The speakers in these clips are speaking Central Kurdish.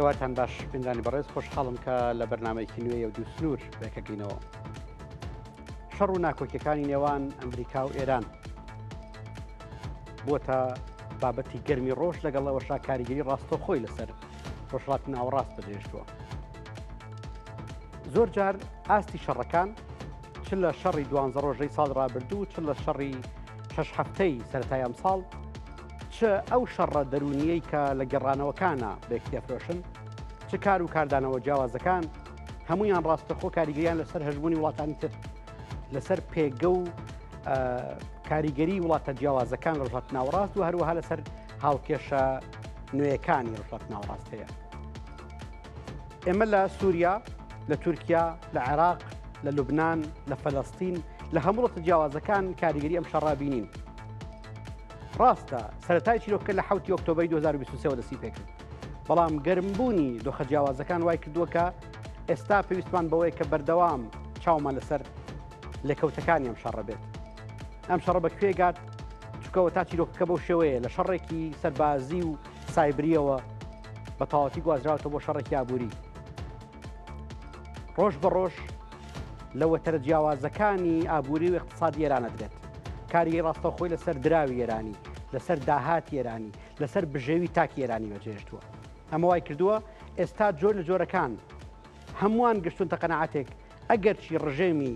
هەرواتان باش بینرانی بەڕێز خۆشحاڵم کە لە بەرنامەیەکی نوێی و دوو سنوور بێکەکەینەوە. شەڕ و ناکۆکیەکانی نێوان ئەمریکا و ئێران بۆتە بابەتی گەرمی ڕۆژ لەگەڵەوەشا کاریگەری ڕاستەوخۆی لەسەر ڕۆژهڵاتی ناوەڕاست بەجێشتووە. زۆر جار ئاستی شەڕەکان چ لە شەڕی 12 ڕۆژەی ساڵ ڕابردوو چ لە شەڕی 6 هەفتەی سەرەتای ئەمساڵ چ ئەو شەڕە دەرونیەی کە لە گەڕانەوەکانە بێکتێفرۆشن چ کار و کاردانەوە جیاوازەکان هەمویان ڕاستەخۆ کاریگەریان لەسەر هەژبوونی وڵاتانی تر لەسەر پێگە و کاریگەری وڵاتە جیاوازەکان لە ڕۆژهەڵاتی ناوەڕاست و هەروەها لەسەر هاوکێشە نوێیەکانی ڕۆژهەڵاتی ناوەڕاست هەیە. ئێمە لە سووریا، لە تورکیا، لە عێراق، لە لوبنان، لە فەلەستین لە هەموو وڵاتە جیاوازەکان کاریگەری ئەم شەڕا بینین. ڕاستە سەرەتای چیرۆکە لە 7 ئۆکتۆبەری 2023 دەستی پێکرد، بەڵام گەرمبوونی دۆخە جیاوازەکان وای کردووە کە ئێستا پێویستمان بەوەیە کە بەردەوام چاومان لەسەر لێکەوتەکانی ئەم شەڕە بێت. ئەم شەڕە بەکوێگات چکەوە تا چیرۆکەکە بەو شێوەیە لە شەڕێکی سەربازی و سایبریەوە بە تەواوەتی گوازراوەتە بۆ شەڕێکی ئابووری. ڕۆژ بە ڕۆژ لە وەتەرە جیاوازەکانی ئابووری و اقتصادی ئێرانە درێت. کاریگەری ڕاستەوخۆی لەسەر دراوی ئێرانی، لەسەر داهاتی ئێرانی، لەسەر بژێوی تاکی ئێرانی بەجێهێشتووە. ئەمە وای کردووە ئێستا جۆر لە جۆرەکان هەمووان گەشتونتە قەنەعەتێک ئەگەرچی ڕژێمی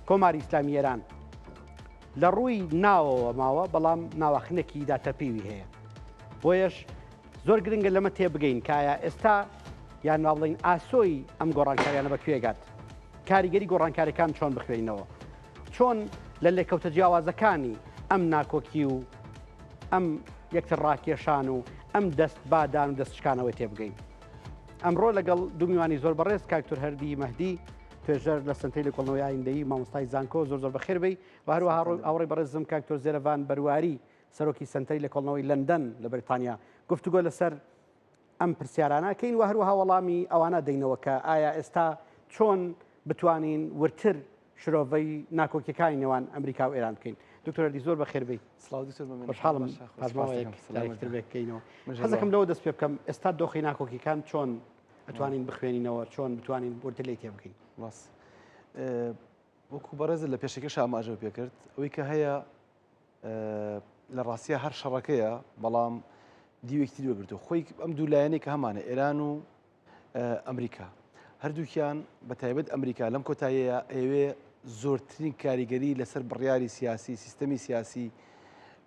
کۆماری ئیسلامی ئێران لە ڕووی ناوەوە ماوە، بەڵام ناواخنێکی داتەپێوی هەیە. بۆیەش زۆر گرنگە لەمە تێبگەین کە ئایا ئێستا یان ناڵین ئاسۆی ئەم گۆڕانکاریانە بەکوێگات، کاریگەری گۆڕانکاریەکان چۆن بخوێنەوە، چۆن لە لێکەوتە جیاوازەکانی ئەم ناکۆکی و ئەم یەکتر ڕاکێشان و ئەم دەست بادان و دەستشکانەوەی تێبگەین. ئەمڕۆ لەگەڵ دوو میوانی زۆر بەڕێز کاکتۆر هەردی مەهدی توێژەر لە سنتەری لێکۆڵنەوەی ئایندەیی مامۆستای زانکۆ زۆر بەخێر بێی و هەروەها ئەوڕێی بەڕێزم کاکتۆر زێرەڤان بەرواری سەرۆکی سنتەری لێکۆڵنەوەی لەندەن لە بریتانیا گفتوگۆ لەسەر ئەم پرسیارانەکەین و هەروەها وەڵامی ئەوانە دەینەوە کە ئایا ئێستا چۆن بتوانین ورتر شرۆڤەی ناکۆکیەکانی نێوان ئەمریکا و ئێران بکەین. دکتۆر هەردی زۆر بەخێر بێی. خۆشحاڵم پازماوەیەکتر بێکەینەوە. حەزەکەم لەوە دەست پێ بکەم ئێستا دۆخی ناکۆکیەکان چۆن ئەتوانین بخوێنینەوە، چۆن بتوانین ورتر لێی تێ بکەین. وەکو بەڕێز لە پێشەکەش ئاماژە پێکرد ئەوەی کە هەیە لە ڕاستیە هەر شەڕەکەیە، بەڵام دیوێکی دوێبردو خۆی ئەم دوو لایەنێک کە هەمانە ئێران و ئەمریکا، هەردووکیان بە تایبەت ئەمریکا لەم کۆتاییەیە ئەوێ زۆرترین کاریگەری لەسەر بڕیاری سیاسی سیستەمی سیاسی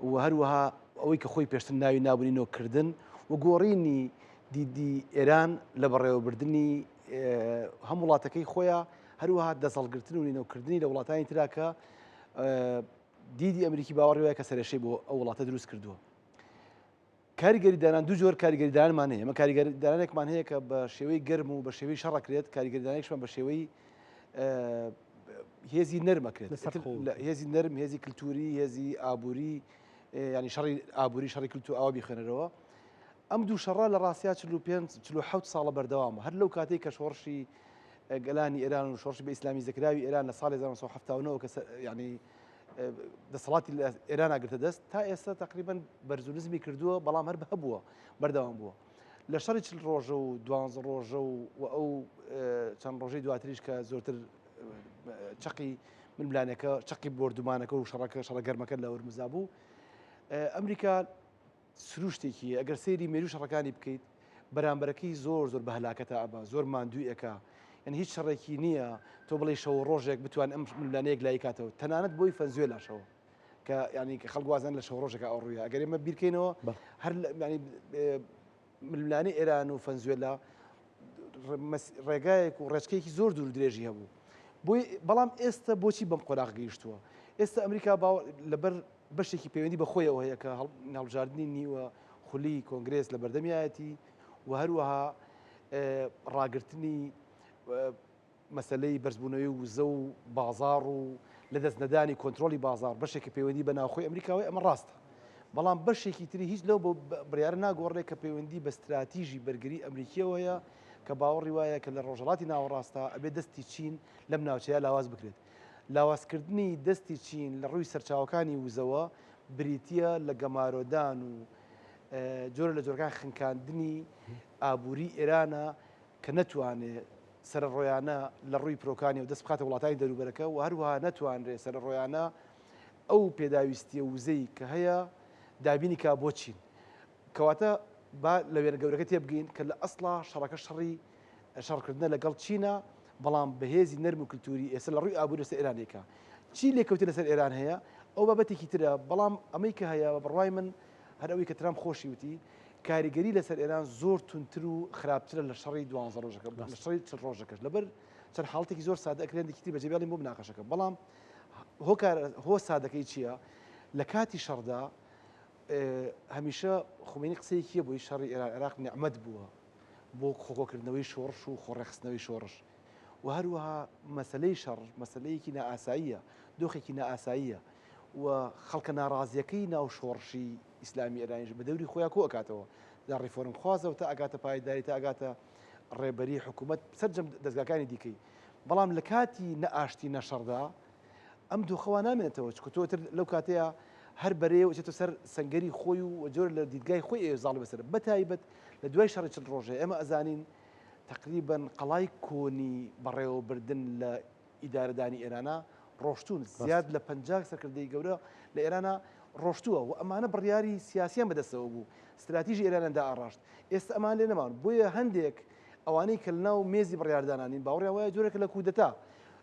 و هەروەها ئەوەی کە خۆی پێشتر ناوی نابوونینەوەکردن و گۆڕینی دیدی ئێران لە بەڕێوەبردننی هەم وڵاتەکەی خۆیان، هەروەها دەسەڵگرتن و نینەوەکردنی لە وڵاتانی تراکە دیدی ئەمریکی باوەڕی وایە کە سەرێشەی بۆ ئەو وڵاتە دروست کردووە. کاریگەریدانان دوو جۆر کاریگەریدانمان هەیە. ئەمە کاریگەریدانێکمان هەیە کە بە شێوەی گەرم و بە شێوەی شەڕەکرێت، کاریگەریدانێکشمان بە شێوەی هێزی نەرمەکرێت، هێزی نەرم، هێزی کللتوری، هێزی ئابووری، ینی شەڕی ئابووری، شەڕی کللتور ئاوا بیخوێنەرەوە. ئەم دوو شەڕە لە ڕاستیا 45 ساڵە بەردەوامە. هەر لەو کاتێک کە شۆڕشی گەلانی ئێران و شۆڕشی بە ئیسلامی زەکراوی ئێران لە ساڵی 1970 کە ینی دەسەڵاتی لە ئێران ئاگرتە دەست تا ئێستا تقریبان بەرزونزمی کردووە، بەڵام هەر هەبووە بەردەوام بووە. لە شەڕی 40 ڕۆژە و 12 ڕۆژە و ئەو چەند ڕۆژەی دواتریش کە زۆرتر چقی ململانەکە چقی بردومانەکە و شەڕە گەرمەکە لە وەرمزا بوو. ئەمریکا سروشتێکی ئەگەر سەیری مێرو شەڕەکانی بکەیت بەرامبەرەکەی زۆر بە هەلاکەتە ئەبا، زۆر ماندوویەکە، یعنی هیچ شەڕێکی نییە تۆ بڵێ شەو ڕۆژێک بتوان ئەم ململانەیەک لای کاتەوە، تەنانەت بۆی ڤەنزوێلاشەوە کە ینی کە خەڵک وازان لە شەو ڕۆژێکە ئەوڕوویە. ئەگەر ئێمە بیرکەینەوە هەر ململانەی ئێران و ڤەنزوێلا ڕێگایەک و ڕێچکەیەکی زۆر دوور درێژی هەبوو. بەڵام ئێستا بۆچی بەم قۆراغ گەیشتووە؟ ئێستا ئەمریکا لەبەر بەشێکی پەیوەندی بەخۆیەوە هەیە کە هەڵبژاردننی نیوە خولی کۆنگرێس لە بەردەمیایەتی و هەروەها ڕاگررتنی مەسلەی بەرزبوونەوەی وزە و بازار و لە دەست نەدانی کۆنتترۆلی بازار بەشێکی پەیوەندی بە ناوخۆی ئەمریکاوی ئەمە ڕاستە، بەڵام بەشێکی تری هیچ لەو بۆ بڕیارە ناگۆڕێت کە پەیوەندی بە استراتیژی بەرگری ئەمریکیەوەیە کە باوەڕی وایە کە لە ڕۆژهەڵاتی ناوەڕاستە ئەبێ دەستی چین لەم ناوچەیە لاواز بکرێت. لاوازکردنی دەستی چین لە ڕووی سەرچاوەکانی وزەوە بریتە لە گەمارۆدان و جۆرە لە جۆرەکان خنکاندنی ئابووری ئێرانە کە نەتوانێت سەرڕۆیانە لە ڕووی پرۆکانی و دەست بخاتە وڵاتانی دەروبەرەکە و هەروەها نەتوانرێت سەرڕۆیانە ئەو پێداویستیە وزەی کە هەیە دابینی کا بۆ چین کەواتە با لە وێنە گەورەکە تێبگەین کە لە ئەسڵا شەڕەکە شەڕی شەڕکردنە لەگەڵ چینە بەڵام بەهێزی نەرم و کللتوری ئێستا لە ڕووی ئابووری لەسەر ئێرانێکە چی لێکەوتی لەسەر ئێران هەیە ئەو بابەتێکی ترە بەڵام ئەمەی کە هەیە بڕوای من هەر ئەوەی کە ترام خۆشی وتی کاریگەری لەسەر ئێران زۆر تونتر و خراپترە لە شەڕی 12 ڕۆژەکە لە شەڕی 40 ڕۆژەکەش لەبەر چەند حاڵتێکی زۆر سادە ئەکرێنێکی تری بەجێبێڵین بۆ مناقەشەکە بەڵام هۆ سادەکەی چییە لە کاتی شەڕدا هەمیشە خومینی قسەیەکیە بۆی شەڕی ئێران عێراق نیعمەت بووە بۆ خۆکۆکردنەوەی شۆڕش و خۆڕێخستنەوەی شۆڕش و هەروەها مەسلەی شەڕ مەسلەیەکی نائاساییە دۆخێکی نائاساییە و خەڵکە ناڕازیەکەی ناو شۆڕشی ئیسلامی ئێرانیش بە دەوری خۆیان کۆ ئەکاتەوە دا ڕیفۆرم خوازەوە تا ئەگاتە پایداری تا ئەگاتە ڕێبەری حکوومەت سەرجەم دەستگاکانی دیکەی بەڵام لە کاتی نەئاشتی نەشەڕدا ئەم دۆخەوە نامێنێتەوە چکتۆتر لەو کاتەیە هەر بەرێ و چێتە سەر سنگەری خۆی و جۆر لە دیدگای خۆی ئێزاڵی بەسەر بەتایبەت لە دوای شەڕی 40 ڕۆژێ ئێمە ئەزانین تقریبا قەڵای کۆنی بەڕێوەبردن لە ئیدارەدانی ئێرانە ڕۆشتون زیاد لە 50 سەرکردەی گەورە لە ئێرانە ڕۆشتووە و ئەمانە بڕیاری سیاسیان بەدەستەوە بوو استراتیژی ئێرانەدا ئاڕاشت ئێستا ئەمان لێ نەمان بۆیە هەندێک ئەوانەی کە لەناو مێزی بڕیاردانانین باوەڕیان وایە جۆرێک لە کودەتا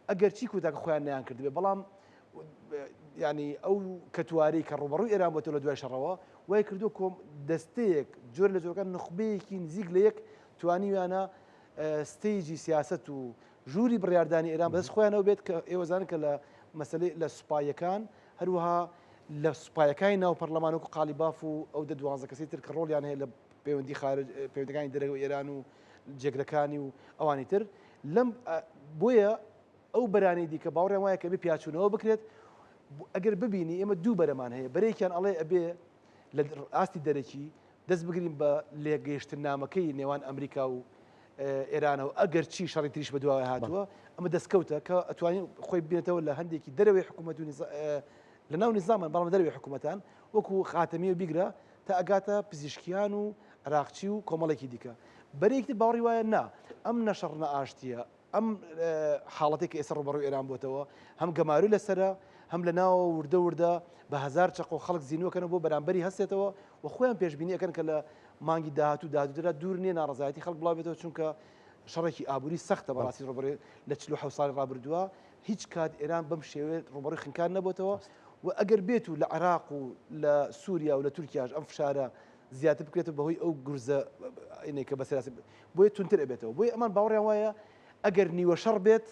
ئەگەر چی کوداکە خۆیان نیان کردبێ بەڵام ینی ئەو کەتواری کە ڕوبەڕووی ئێران بۆتە لە دوای شەڕەوە وای کردو کۆم دەستەیەک جۆر لە جۆرەکان نخبەیەکی نزیک لە یەک توانیویانە ستیجی سیاست و ژووری بڕیاردانی ئێران بەدەست خۆیانەوە بێت کە ئێوەزانن کە لە مەسلەی لە سوپایەکان هەروەها لە سوپایەکانی ناو پەرلەمانوەکو قالیباف و ئەو 12 کەسی تر کە ڕۆڵیان هەیە لە پەیوەندی پەیوەندەکانی دەرەوەی ئێران و جێگرەکانی و ئەوانی تر لەم بۆیە ئەو بەرانی دیکە باوەڕیان وایە کە بێ پیاچوونەوە بکرێت ئەگەر ببینی ئێمە دوو بەرەمان هەیە بەرەیەکیان ئەڵێ ئەبێ لە ئاستی دەرەکی دەست بگرین بە لێگەیشتن نامەکەی نێوان ئەمریکا و ئێرانەوە ئەگەر چی شەڕی تریش بە دوای هاتووە ئەمە دەستکەوتە کە ئەتوانین خۆی بێنێتەوە لە هەندێکی دەرەوەی حکوومەت و لە ناو نیزامان بەڵام دەرەوەی حکوومەتان وەکو خاتەمی و بیگرە تا ئەگاتە پزیشکیان و عراقچی و کۆمەڵێکی دیکە بەرەیەکی باوەڕی وایە نا ئەم نەشەڕ نەئاشتیە ئەم حاڵەتێک ئێستا ڕوبەڕووی ئێران بۆتەوە هەم گەماروی لەسرە هەم لە ناوە وردە وردە بە هزار چەق و خەڵک زیینوەکەن بۆ بەرامبەری هەستێتەوە و خۆیان پێشبینی ئەەکەن کە لە مانگی داهاتوو داهاتووترا دوور نییە ناڕزایەتی خەڵک بڵاوێتەوە چونکە شەڕێکی ئابووری سەختە بەڕاستی ڕوبەڕووی لە 46 ساڵی ڕابردووە هیچ کات ئێران بەم شێوێت ڕوبەڕووی خنکان نەبووتەوە و ئەگەر بێت و لە عێراق و لە سووریا و لە تورکیاش ئەم فشارە زیاتر بکرێتەوە بەهۆی ئەو گورزە کە بەسەراسی بۆیە تونتر ئەبێتەوە بۆیە ئەمان باوەڕیان وایە ئەگەر نیوە شەڕ بێت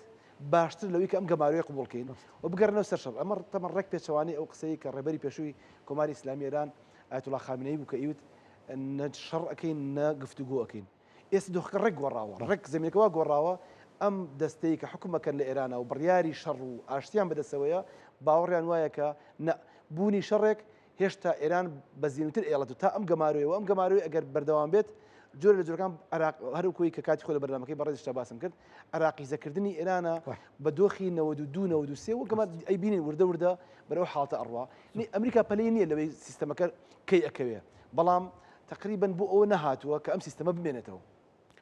باشتر لەوەی کە ئەم گەماروی قبولکەین و بگەڕنەوە سەر شەڕ ئەمە تەمە ڕێک پێچەوانی ئەو قسەی کە ڕێبەری پێشووی کۆماری ئیسلامی ئێران ئایەتوڵا خامنەیی بوو کە ئیوت نە شەڕ ئەەکەین نە گفتوگۆ ئەەکەین ئێستا دۆخەکە ڕێک گۆڕاوە ڕێک زمینەکەەوە گۆڕاوە ئەم دەستەی کە حکومەکەن لە ئێرانە و بڕیاری شەڕ و ئاشتیان بەدەستەوەیە باوەڕیان وایە کە بوونی شەڕێک هێشتا ئێران بەزیینتر ئێڵەت و تا ئەم گەمارویەوە ئەم گەماروی ئەگەر بەردەوام بێت جۆر لە جۆرەکان هەروکۆی کە کاتی خۆ لە بەرنامەکەی بەڕێزشتا باسم کرد عراقیزەکردنی ئێرانە بە دۆخی 92 وەکەمە ئەی بینین وردە وردە بەرەو حاڵتە ئەڕوا ئەمریکا پەلەی نییە لەوەی سیستەمەکە کەی ئەکەوێ بەڵام تقریبا بۆ ئەوە نەهاتووە کە ئەم سیستەمە بمێنێتەوە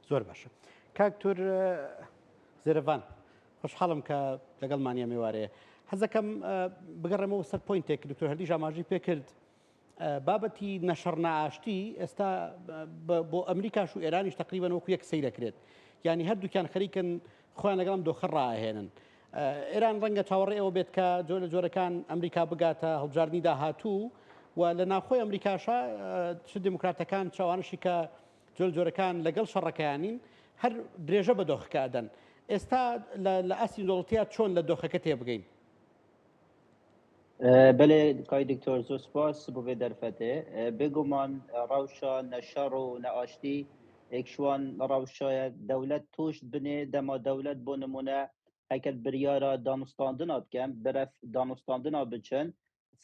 زۆر باشە کاکتور زێرەڤان خۆشحاڵم کە لەگەڵمانە میوارەیە حەزەکەم بگەڕێمەوە سەر پوینتێک دکتۆر هەردی ژاماژی پێکرد بابەتی نەشەڕ نائاشتی ئێستا بۆ ئەمریکاش و ئێرانیش تقریبا وەکو یەک سەیر دەکرێت یعنی هەردووکیان خەریکن خۆیان لەگەڵم دۆخە ڕاهێنن ئێران ڕەنگە چاوەڕێ ئەوە بێت کە جۆر لە جۆرەکان ئەمریکا بگاتە هەڵبژاردننی داهاتوو و لە ناوخۆی ئەمریکاشە چ دموکراتەکان چاوانشی کە جۆر جۆرەکان لەگەڵ شەڕەکەیانین هەر درێژە بە دۆخەکە ئەدەن ئێستا لە ئاسی دۆڵەتیا چۆن لە دۆخەکە تێبگەین بله کای دکتر زۆر سپاس بۆ vê derfetê bêguman rewşa neşar û neaştî êkşwan rewşaya dewlet tûş binê dema dewlet bû nimûne hekel biryara danûstandina bikin biref danûstandina biçin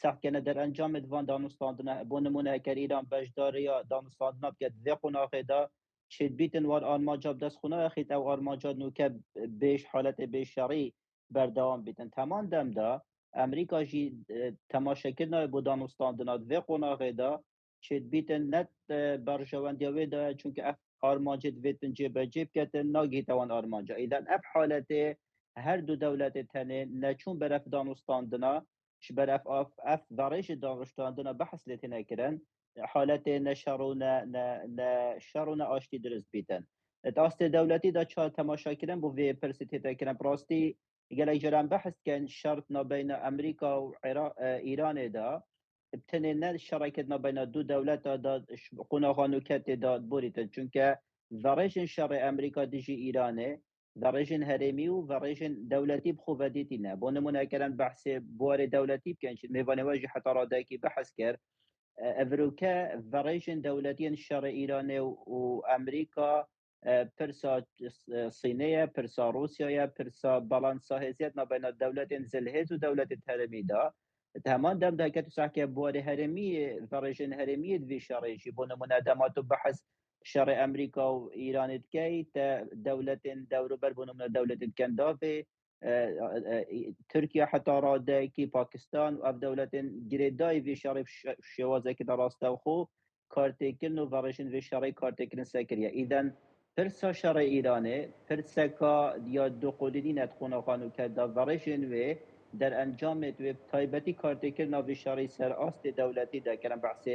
sextkene derencamê van danûstandina bû nimûne heker îran bejdariya danûstandina bike divê qunaxê de çêdbîtin war armaca bi destxûnaya xît ew armaca nûke bêj haletê bêşerî berdewam bîtin teman dem de ئەمریکا ژی تەماشەکردنەوەی بۆ دانوستاندنا دوێ قۆناغێدا شد بیتن نت برجواندیوی دا چونکه اف آرمانجت ویتن جیب جیب کتن ناگی توان آرمانجا ایدن اف حالت هر دو دولت تنه نچون برف دانستاندنا ش برف اف ورش دانستاندنا بحث لتنا کرن حالت نشرون آشتی درست بیتن داست دولتی دا چا تماشا کردن بو وی پرسیتی کردن براستی گله جران بحث کن شرط بین امریکا و ایران دا ابتنی نه شراکت بین دو دولت دا قناغانو کت داد بوریتن چونکه ورژن شر امریکا دیجی ایرانه ورژن هرمی و ورژن دولتی بخو ودیتی نه بو نمونه کردن بحث بوار دولتی بکن میوانه واجی حتی راده کی بحث کرد افروکا ورژن دولتی شر ایران و امریکا پرسا صينيه پرسا روسيا پرسا بالانسا هزيت ما بين الدولتين زلهز ودولة هرمي دا تمام دم دا كتو ساكي بواري هرمي فرجن هرمي في شريجي بونا منادمات بحث شر امريكا وايران تكي دولة دورو بر بونا من دولة كندافي تركيا حتى رادكي باكستان و دولة جريداي في شرف شوازك دراسته وخو كارتيكن و فرجن في شري كارتيكن ساكريا اذا پرسا شر ایرانه پرسا کا یا دو قدری نتخونه خانو که دا ورشن و در انجامت و تایبتی کارتی کرنا و شر سر آست دولتی دا کرن بحث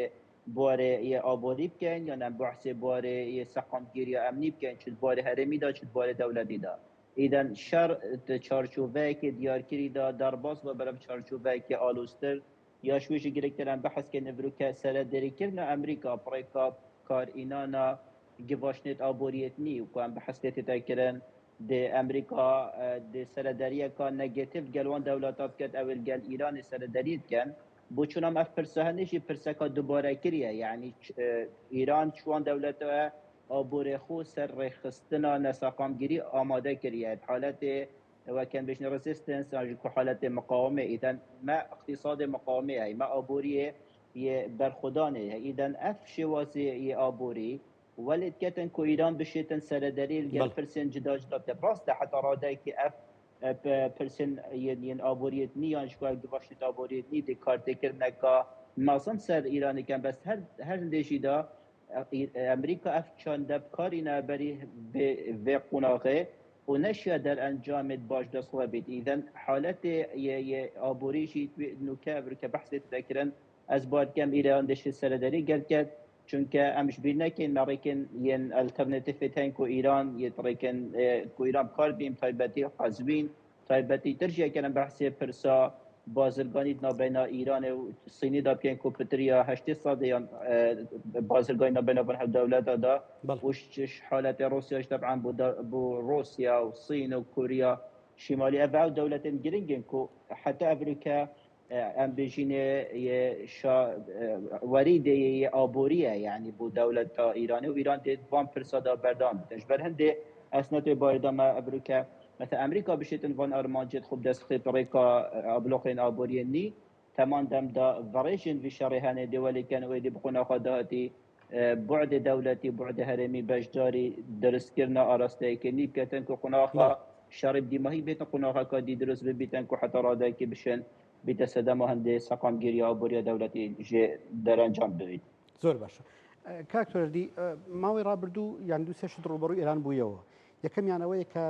باره یه آبادی بکن یا نه بحث باره یه سقامگیری یا امنی بکن چود باره هرمی دا چود باره دولتی دا ایدن شر چارچوبه که دیارکری دا در باز و برم چارچوبه که آلوستر یا شویش گرکترن بحث که نبرو که سر دری کرنا امریکا پریکا کار اینانا گواشنت آبوریت نی و کام بحثیت تاکرن د امریکا د سردریه کان نگاتیو گلوان دولتا بکت اول گل ایران سردریت کن بو چونم اف پرسهنشی پرسکا دوباره کریه یعنی ایران چوان دولتا آبور خو سر رخصتنا نساقامگیری آماده کریه حالت و کن بشن رزیستنس که حالت مقاومه ایدن ما اقتصاد مقاومه ای ما آبوریه یه برخودانه ایدن اف شوازی یه آبوری ولد كتن كو ايران بشيتن سردريل قال برسن جدا جدا براست حتى راداي كي اف برسن ين ابوريت نيان شكو دباشت ابوريت ني دي كارت كرنكا مازن سر ايران كان بس هر ديشي دا امريكا اف چان دب كارينا بري في قناغه ونشيا در انجام باش دسوا بيت اذا حالت ي ابوريشي نوكابر كبحث تذكرن از بعد كم ايران دش سردري قال كت چونکه امش بین نکن مرکن ین الترناتیف تن کو ایران یترکن کو ایران کار بیم تایبتی قزوین تایبتی ترجیح کنن بحث پرسا بازرگانی نابینا ایران و صینی دا بیان کو پتریا 8 ساده یا بازرگانی نابینا بین هر دولت دا وش حالت روسیا طبعا بو روسیا و صین و کوریا شمالی او دولت گرینگن کو حتی امریکا ام بجینه ورید آبوریه یعنی بو دولت ایرانی و ایران دید وان پرسادا بردام تجبر هنده اسنات بایدام امریکا مثلا امریکا بشیتن وان ارمانجت خوب دست خیلی پریکا ابلوخین آبوریه نی تمام دم دا ورشن في شرهانه دولی كانوا يدي بقونا خداتي بعد دولتي بعد هرمي بجداري درس كرنا ارسته كني كتن كو قناخا شرب دي ماهي بيت قناخا كدي درس بيتن كو حتى رادا كي بشن بتسدم هندي سقام گیری آبوری دولتی جه در انجام بدید. زور باشه. کاکتور دی ماوی رابردو یعنی دو سه ڕوبەڕووی ایران بوویەوە یەکەمیان ئەوەیە کە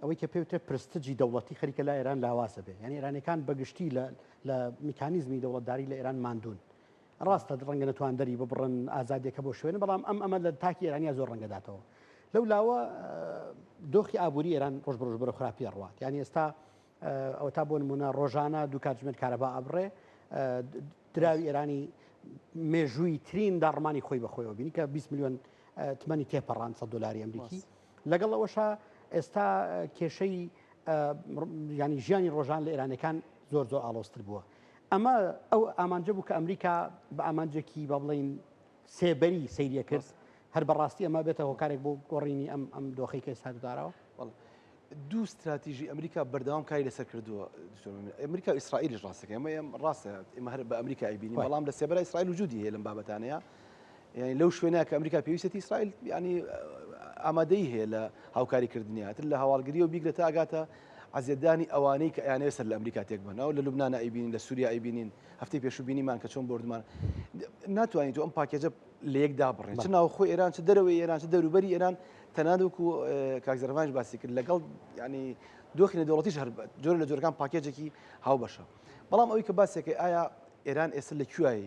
ئەوەی کە پێوترێت پرستجی دەوڵەتی خەریکە لا ئێران لاواسە بێ یعنی ئێرانیەکان بەگشتی لە میکانیزمی دەوڵەتداری لە ئێران ماندوون ڕاستە ڕەنگە نەتواندەری ببڕن ئازادیەکە بۆ شوێنە بەڵام ئەمە لە تاکی ئێرانیا زۆر ڕەنگەداتەوە لەو لاوە دۆخی ئابووری ئێران ڕۆژ بە ڕۆژ بەرەو خراپی ڕوات یعنی ئێستا ئەوە تا بۆ نمونە ڕۆژانە دوو کاتژمێر کارەبا ئەبڕێ دراوی ئێرانی مێژووی ترین داڕمانی خۆی بەخۆیەوە بینی کە 20 میلیۆن تمەنی تێپەڕان $100 ئەمریکی لەگەڵ ئەوەشە ئێستا کێشەی ینی ژیانی ڕۆژان لە ئێرانەکان زۆر ئاڵۆستر بووە ئەمە ئەو ئامانجە بوو کە ئەمریکا بە ئامانجێکی بە بڵین سێبەری سەیریە کرد هەر بەڕاستی ئەمە بێتە هۆکارێک بۆ گۆڕینی ئەم دۆخەی کە ئێستا داراوە دوو استراتیژی ئەمریکا بەردەوام کاری لەسەر کردووە ئەمریکا و ئیسرائیلیش ڕاستەکە ئەمە ڕاستە ئێمە هەر بە ئەمریکا ئەیبینی بەڵام لە سێبەرە ئیسرائیل وجودی هەیە لەم بابەتانەیە یعنی لەو شوێنەیە کە ئەمریکا پێویستێتی ئیسرائیل ینی ئامادەی هەیە لە هاوکاریکردنیات لە هەواڵگیری و بیگرێتە ئاگاتە عزیێدانی ئەوانەی کە ئەیانەوێت سەر لە ئەمریکا تێکبنەوە لە لوبنان ئەیبینین لە سووریا ئەیبینین هەفتەی پێشوبینیمان کە چۆن بردمان ناتوانین تو ئەم پاکێجە لە یەکدا بڕێن چ ناوخۆی ئێران چ دەرەوەی ئێران چ دەوروبەری ئێران تەنانوەکو کاکزەرمانش باسی کرد لەگەڵ ینی دۆخی نێودەوڵەتیش هەر جۆرە لە جۆرەکان پاکێجێکی هاوبەشە بەڵام ئەوەی کە باسێکە ئایا ئێران ئێستا لە کوێی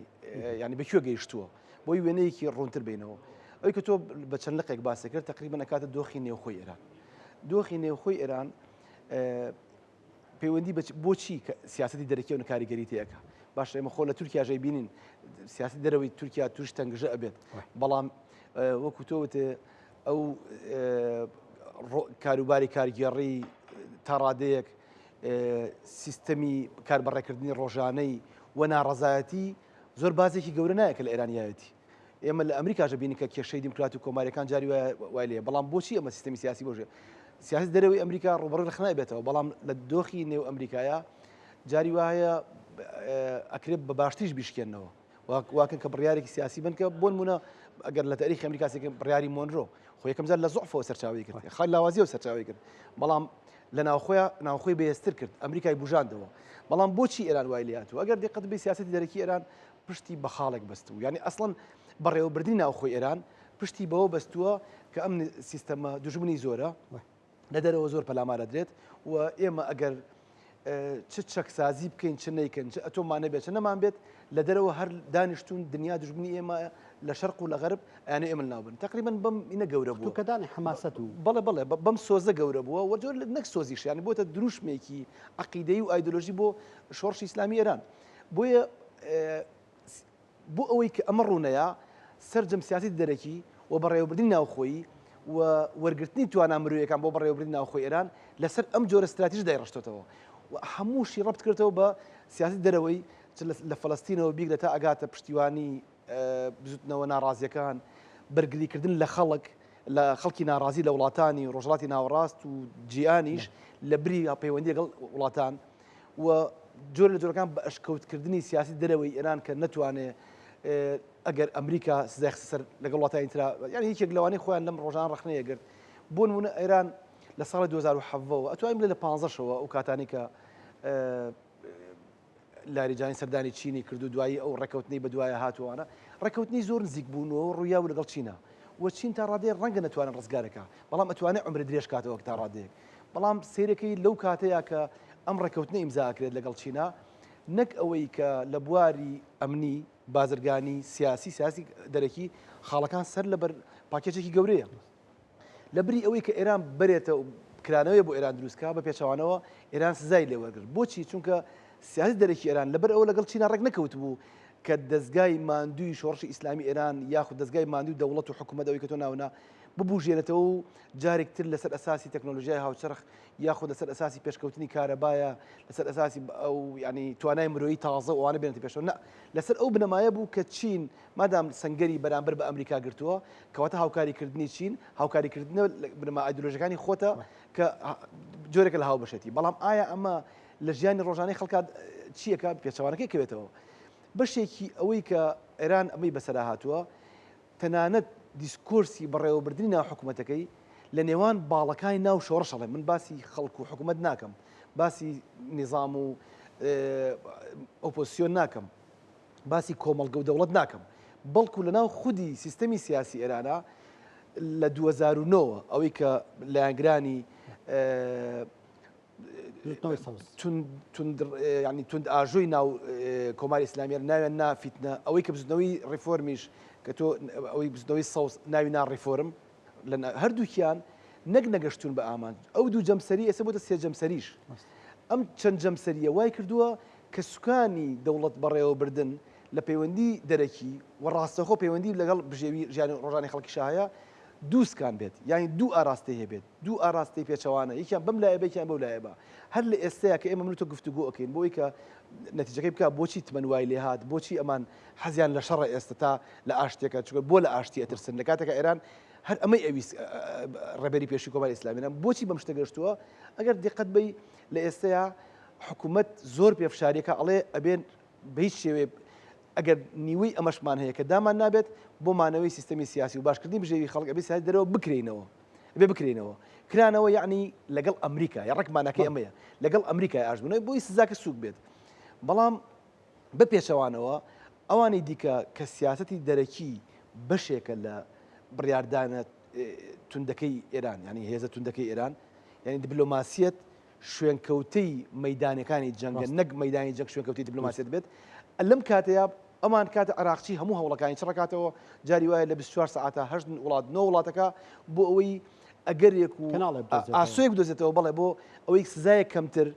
ینی بەکوێ گەیشتووە بۆی وێنەیەکی ڕوونتر بینەوە ئەوەی کە تۆ بە چەند لقێک باسی کرد تقریبا نەکاتە دۆخی نێوخۆی ئێران دۆخی نێوخۆی ئێران پەیوەندی بۆچی سیاستی دەرەکی و کاریگەری تەیەکە باش ئێمە خۆ لە تورکیاژەی بینین سیاسی دەرەوەی تورکیا توش تەنگژە ئەبێت بەڵام وەکو تۆوتێ ئەو کاروباری کارگێڕی تا ڕادەیەک سیستەمی کاربڕێکردنی ڕۆژانەی و ناڕەزایەتی زۆر بازێکی گەورە نایە کە لە ئێرانیایەتی ئێمە لە ئەمریکاژە بینی کە کێشەی دیموکرات و کۆماریەکان جاری وای لێ بەڵام بۆچی ئەمە سیستەمی سیاسی بۆژێ سیاسی دەرەوەی ئەمریکا ڕوبەڕووی رخنای بێتەوە بەڵام لە دۆخی نێو ئەمریکایە جاری وایە ئەکرێت بە باشتیش بیشکێنەوە واکن کە بڕیارێکی سیاسی بن کە بۆ نمونە ئەگەر لە تاریخی ئەمریکاسێک بڕیاری مۆنرۆ خۆ یەکەم جار لە زوعفەوە سەرچاوی کرد خەڵ لاوازیەوە سەرچاوی کرد بەڵام لە ناوخۆی بەهێزتر کرد ئەمریکای بژاندەوە بەڵام بۆچی ئێران وای لێهاتووە ئەگەر دقت بێ سیاسەتی دەرەکی ئێران پشتی بە خاڵێک بەستوو یعنی ئەسڵەن بەڕێوەبردنی ناوخۆی ئێران پشتی بەوە بەستووە کە ئەم سیستەمە دوژمنی زۆرە لە دەرەوە زۆر پەلامارە درێت و ئێمە ئەگەر چ چەکسازی بکەین چ نەیکەن چ ئەتۆمان نەبێت چ نەمان بێت لە دەرەوە هەر دانیشتون دنیا دژمنی ئێمە لە شەرق و لە غەرب ئەیانە ئێمە ناوبن تقریبا بەم ئینە گەورە بوو کەدانی حماسەت و بەڵێ بەم سۆزە گەورە بووە و جۆر نەک سۆزیش ینی بۆتە دروشمێکی عەقیدەی و ئایدۆلۆژی بۆ شۆڕشی ئیسلامی ئێران بۆیە بۆ ئەوەی کە ئەمە ڕوونەیە سەرجەم سیاسی دەرەکی و بەڕێوەبردنی ناوخۆیی و وەرگرتنی توانە مرۆیەکان بۆ بەڕێوەبردنی ناوخۆی ئێران لەسەر ئەم جۆرە استراتیژ دایڕشتێتەوە هەمووشی ڕبط کردەوە بە سیاسی دەرەوەی لە فەڵەستینەوە بیگرە تا ئەگاتە پشتیوانی بزوتنەوە ناڕازیەکان بەرگریکردن لە خەڵک لە خەڵکی ناڕازی لە وڵاتانی ڕۆژهەڵاتی ناوەڕاست و جیهانیش لە بری پەیوەندی لەگەڵ وڵاتان و جۆر لە جۆرەکان بە ئەشکەوتکردنی سیاسی دەرەوەی ئێران کە نەتوانێت ئەگەر ئەمریکا سزای سەر لەگەڵ وڵاتانی ترا یعنی هیچێک لەوانەی خۆیان لەم ڕۆژان ڕخنەیەگرت بۆ نمونە ئێران لە ساڵی 2007ەوە ئەتوانین لە 15شەوە ئەو کاتانی کە لاریجانی سەردانی چینی کردو دوایی ئەو ڕێکەوتنی بە دوایە هاتووانە ڕێکەوتنی زۆر نزیک بوونەوە ڕوویا و لەگەڵ چینە و چین تا ڕادەیە ڕەنگە نەتوانن ڕزگارەکە بەڵام ئەتوانێت عمرە درێژ کاتەوە تا ڕادەیەک بەڵام سیرەکەی لەو کاتەیە کە ئەم ڕێکەوتنە ئیمزاکرێت لەگەڵ چینە نەک ئەوەی کە لە بواری ئەمنی بازرگانی سیاسی دەرەکی خاڵەکان سەر لەبەر پاکێجێکی گەورەیە لە بری ئەوەی کە ئێران بەرێتە کرانەوەی بۆ ئێران دروستکە بە پێچەوانەوە ئێران سزای لێوەرگرت بۆچی چونکە سیاسی دەرەکی ئێران لەبەر ئەوە لەگەڵ چینە ڕێک نەکەوت بوو کە دەستگای ماندووی شۆڕشی ئیسلامی ئێران یاخود دەستگای ماندووی دەوڵەت و حکوومەت ئەوەی کە تۆ ناونا ببوژێنێتەوە و جارێکتر لەسەر ئەساسی تەکنۆلۆژیای هاوچەرخ یاخود لەسەر ئەساسی پێشکەوتنی کارەبایە لەسەر ئەساسی ئەو ینی توانای مرۆیی تازە ئەوانە بێنێتە پێشەوە نە لەسەر ئەو بنەمایە بوو کە چین مادام سەنگەری بەرامبەر بە ئەمریکا گرتووە کەواتە هاوکاریکردنی چین هاوکاریکردنەوە بنەما ئایدۆلۆژیەکانی خۆتە کە جۆرێکە لە هاوبەشێتی بەڵام ئایا ئەمە لە ژیانی ڕۆژانەی خەڵکات چیەکە پێچەوانەکەی کەوێتەوە بەشێکی ئەوەی کە ئێران ئەمەی بەسەرا هاتووە تەنانەت دیسکۆرسی بەڕێوەبردننی ناو حکوومەتەکەی لە نێوان باڵەکانی ناو شۆڕشەڵێ من باسی خەڵک و حکوومەت ناکەم باسی نظام و ئۆپۆسیۆن ناکەم باسی کۆمەڵگە و دەوڵەت ناکەم بەڵکو لە ناو خودی سیستەمی سیاسی ئێرانە لە 2009 ئەوەی کە لایەنگرانی ینی تند ئاژۆی ناو کۆماری ئیسلامیە ناویان نافیتنە ئەوەی کە بزنەوەی ڕیفۆرمیش کە تۆ ئەوەی بزنەوەی سەوز ناوی نان ڕیفۆرم لە هەردووکیان نەک نەگەشتون بە ئامان ئەو دوو جەمسەری ئێستا بۆتە سێ جەمسەریش ئەم چەند جەمسەریە وای کردووە کە سوکانی دەوڵەت بەڕێوەبردن لە پەیوەندی دەرەکی و ڕاستەخۆ پەیوەندی لەگەڵ بژێوی ژیانی ڕۆژانی خەڵکی شایە دووسکان بێت یانی دوو ئاراستی هەبێت دوو ئاراستی پێچەوانە یەکیان بەم لایە بێکیان بەو لایە بە هەر لە ئێستەیە کە ئێمە من تۆ گفتوگۆ ئەکەین بۆی کە نەتیجەکەی بکە بۆچی تمەنوای لێ هات بۆچی ئەمان حەزیان لە شەڕە ئێستا تا لە ئاشتێکە چونکە بۆ لە ئاشتی ئەترسن لە کاتێکە ئێران هەر ئەمەی ئەویست ڕێبەری پێشی کۆماری ئیسلامیە بۆچی بەم شتە گەشتووە ئەگەر دقت بی لە ئێستەیە حکوومەت زۆر پێفشاریەکە ئەڵێ ئەبێن بە هیچ شێوێ ئەگەر نیوەی ئەمەشمان هەیە کە دامان نابێت بۆ مانەوەی سیستەمی سیاسی و باشکردنی بژێوی خەڵک ئەبێ سیاسی دەرەوە بکرێنەوە بێ بکرێنەوە کرانەوە یعنی لەگەڵ ئەمریکا یا ڕێکمانەکەی ئەمەیە لەگەڵ ئەمریکای ئاژبوونەوەی بۆی سزاکە سوک بێت بەڵام بە پێچەوانەوە ئەوانەی دیکە کە سیاسەتی دەرەکی بەشێکە لە بڕاردانە توندەکەی ئێران ینی هێزە توندەکەی ئێران یعنی دیپلۆماسیەت شوێنکەوتەی مەدانەکانی جەنگە نەک مەدانی جەنگ شوێنکەوتی دیپلۆماسیەت بێت لەم کاتەیە ئەمان کاتە عراقچی هەموو هەوڵەکانی چڕکاتەوە جاری وایە لە 24 ساعتە 8 وڵات 9 وڵاتەکە بۆ ئەوەی ئەگەرێک و ئاسۆیەک دۆزێتەوە بەڵێ بۆ ئەوەی سزایە کەمتر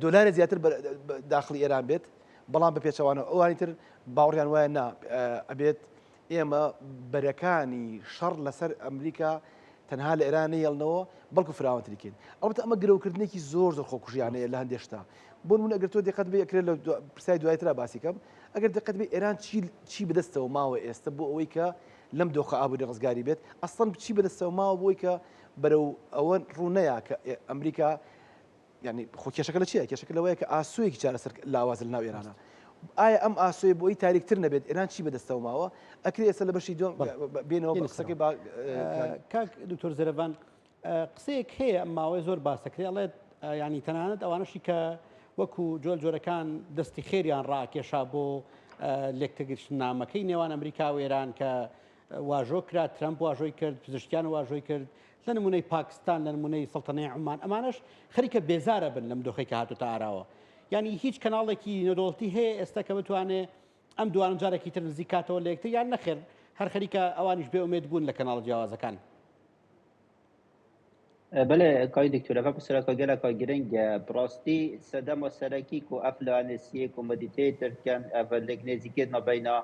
دۆلارە زیاتر داخلی ئێران بێت بەڵام بە پێچەوانەوە ئەوانی تر باوەڕیان وایە نا ئەبێت ئێمە بەرەکانی شەڕ لەسەر ئەمریکا تەنها لە ئێران نەیەڵنەوە بەڵکو فراوانتریکەین ئەڵبەتە ئەمە گرەوکردنێکی زۆر خۆکوژیانەیە لە هەندێک شتا بۆ نمونە ئەگەر تۆ دقت بێ ئەکرێت لە پرسای دوایترا باسی کەم ئەگەر دقت بێ ئێران چی بەدەستەوە ماوە ئێستا بۆ ئەوەی کە لەم دۆخە ئابووری ڕزگاری بێت ئەسڵەن چی بەدەستەوە ماوە بۆی کە بەرەو ئەوە ڕوونەیە کە ئەمریکا ینی خۆ کێشەکە لە چیە کێشەکە لەوەیە کە ئاسوویەکی چارەسەر لاوازە لە ناو ئێرانە ئایا ئەم ئاسۆی بۆی تاریکتر نەبێت ئێران چی بەدەستەوە ماوە ئەکری ئێستا لە بەشی دوم بێنەوە قسەکەی کاک دکتۆر زەرەبان قسەیەک هەیە ئەم ماوەی زۆر باسەکرێ ئەڵێت ینی تەنانەت ئەوانەشی کە وەکو جۆرەکان دەستی خێریان ڕاکێشا بۆ لێکتەگەشتنامەکەی نێوان ئەمریکا و ئێران کە واژۆ کرا ترەمپ واژۆی کرد پزیشکیان واژۆی کرد لە نمونەی پاکستان لە نمونەی سەڵتەنەی عومان ئەمانش خەریکە بێزارە بن لەم دۆخەی کە هاتوتە ئاراوە ینی هیچ کەناڵێکی نەدۆڵەتی هەیە ئێستا کە بتوانێت ئەم دوان جارێکی تر نزیکاتەوە لە یەکتر یان نەخێر هەر خەریکە ئەوانیش بێ ئومێد بوون لە کەناڵ جیاوازەکان بله کای دکتۆرە بە پرسەرەکە گەلەکە گرنگ بڕاستی سەدەمە سەرەکی و ئەفلانسیە و مدیتێترکەن ئەڤلێک نێزیکێت مەبەینا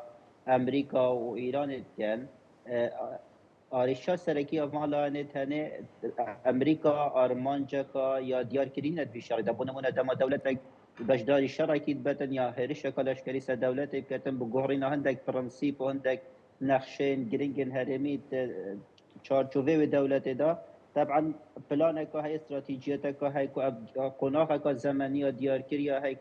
ئەمریکا و ئیرانێتکەن ئاریشا سەرەکی ئەڤماڵانێت هەنێ ئەمریکا ئارمانجەکە یا دیارکردینە دویشاری دەبوو نمونە دەما دەولەتێک بەشداری شەڕێکی بەتەن یا هێرشەکە لەشکری سەر دەولەتێک بکەتن بگۆڕینە هەندێک پرەنسیپ و هەندێک نەخشێن گرنگن هەرێمی چارچوبێ دەولەتێدا طبعا پلانك هاي استراتيجيتك هاي قناعك زمنيه ديار كريا هاي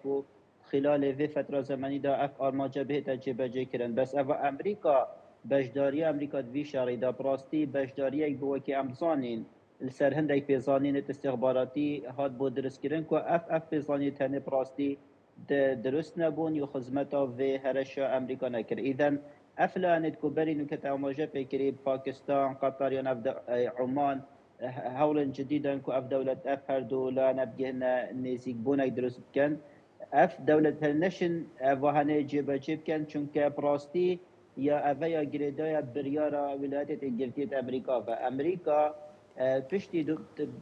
خلال في فتره زمنيه دا اف ارماجه به تجربه جكرن بس اف امريكا بشداري امريكا في شاري دا براستي بشداري بوكي امزانين السر هندك بيزانين استخباراتي هاد بو درس كرن كو اف بيزاني تاني براستي درست نبون يو خدمتا في هرشا امريكا نكر اذا افلانت كوبري نكت اماجه فكري باكستان قطر يا عمان هولا جديدا كو اف دولة اف هردو لا نبجهنا نيزيك بونا درست كان اف دولة هالنشن وهنا جيب كان چونك براستي يا افيا جريدايا بريارا ولايات انجلترا امريكا فامريكا پشتی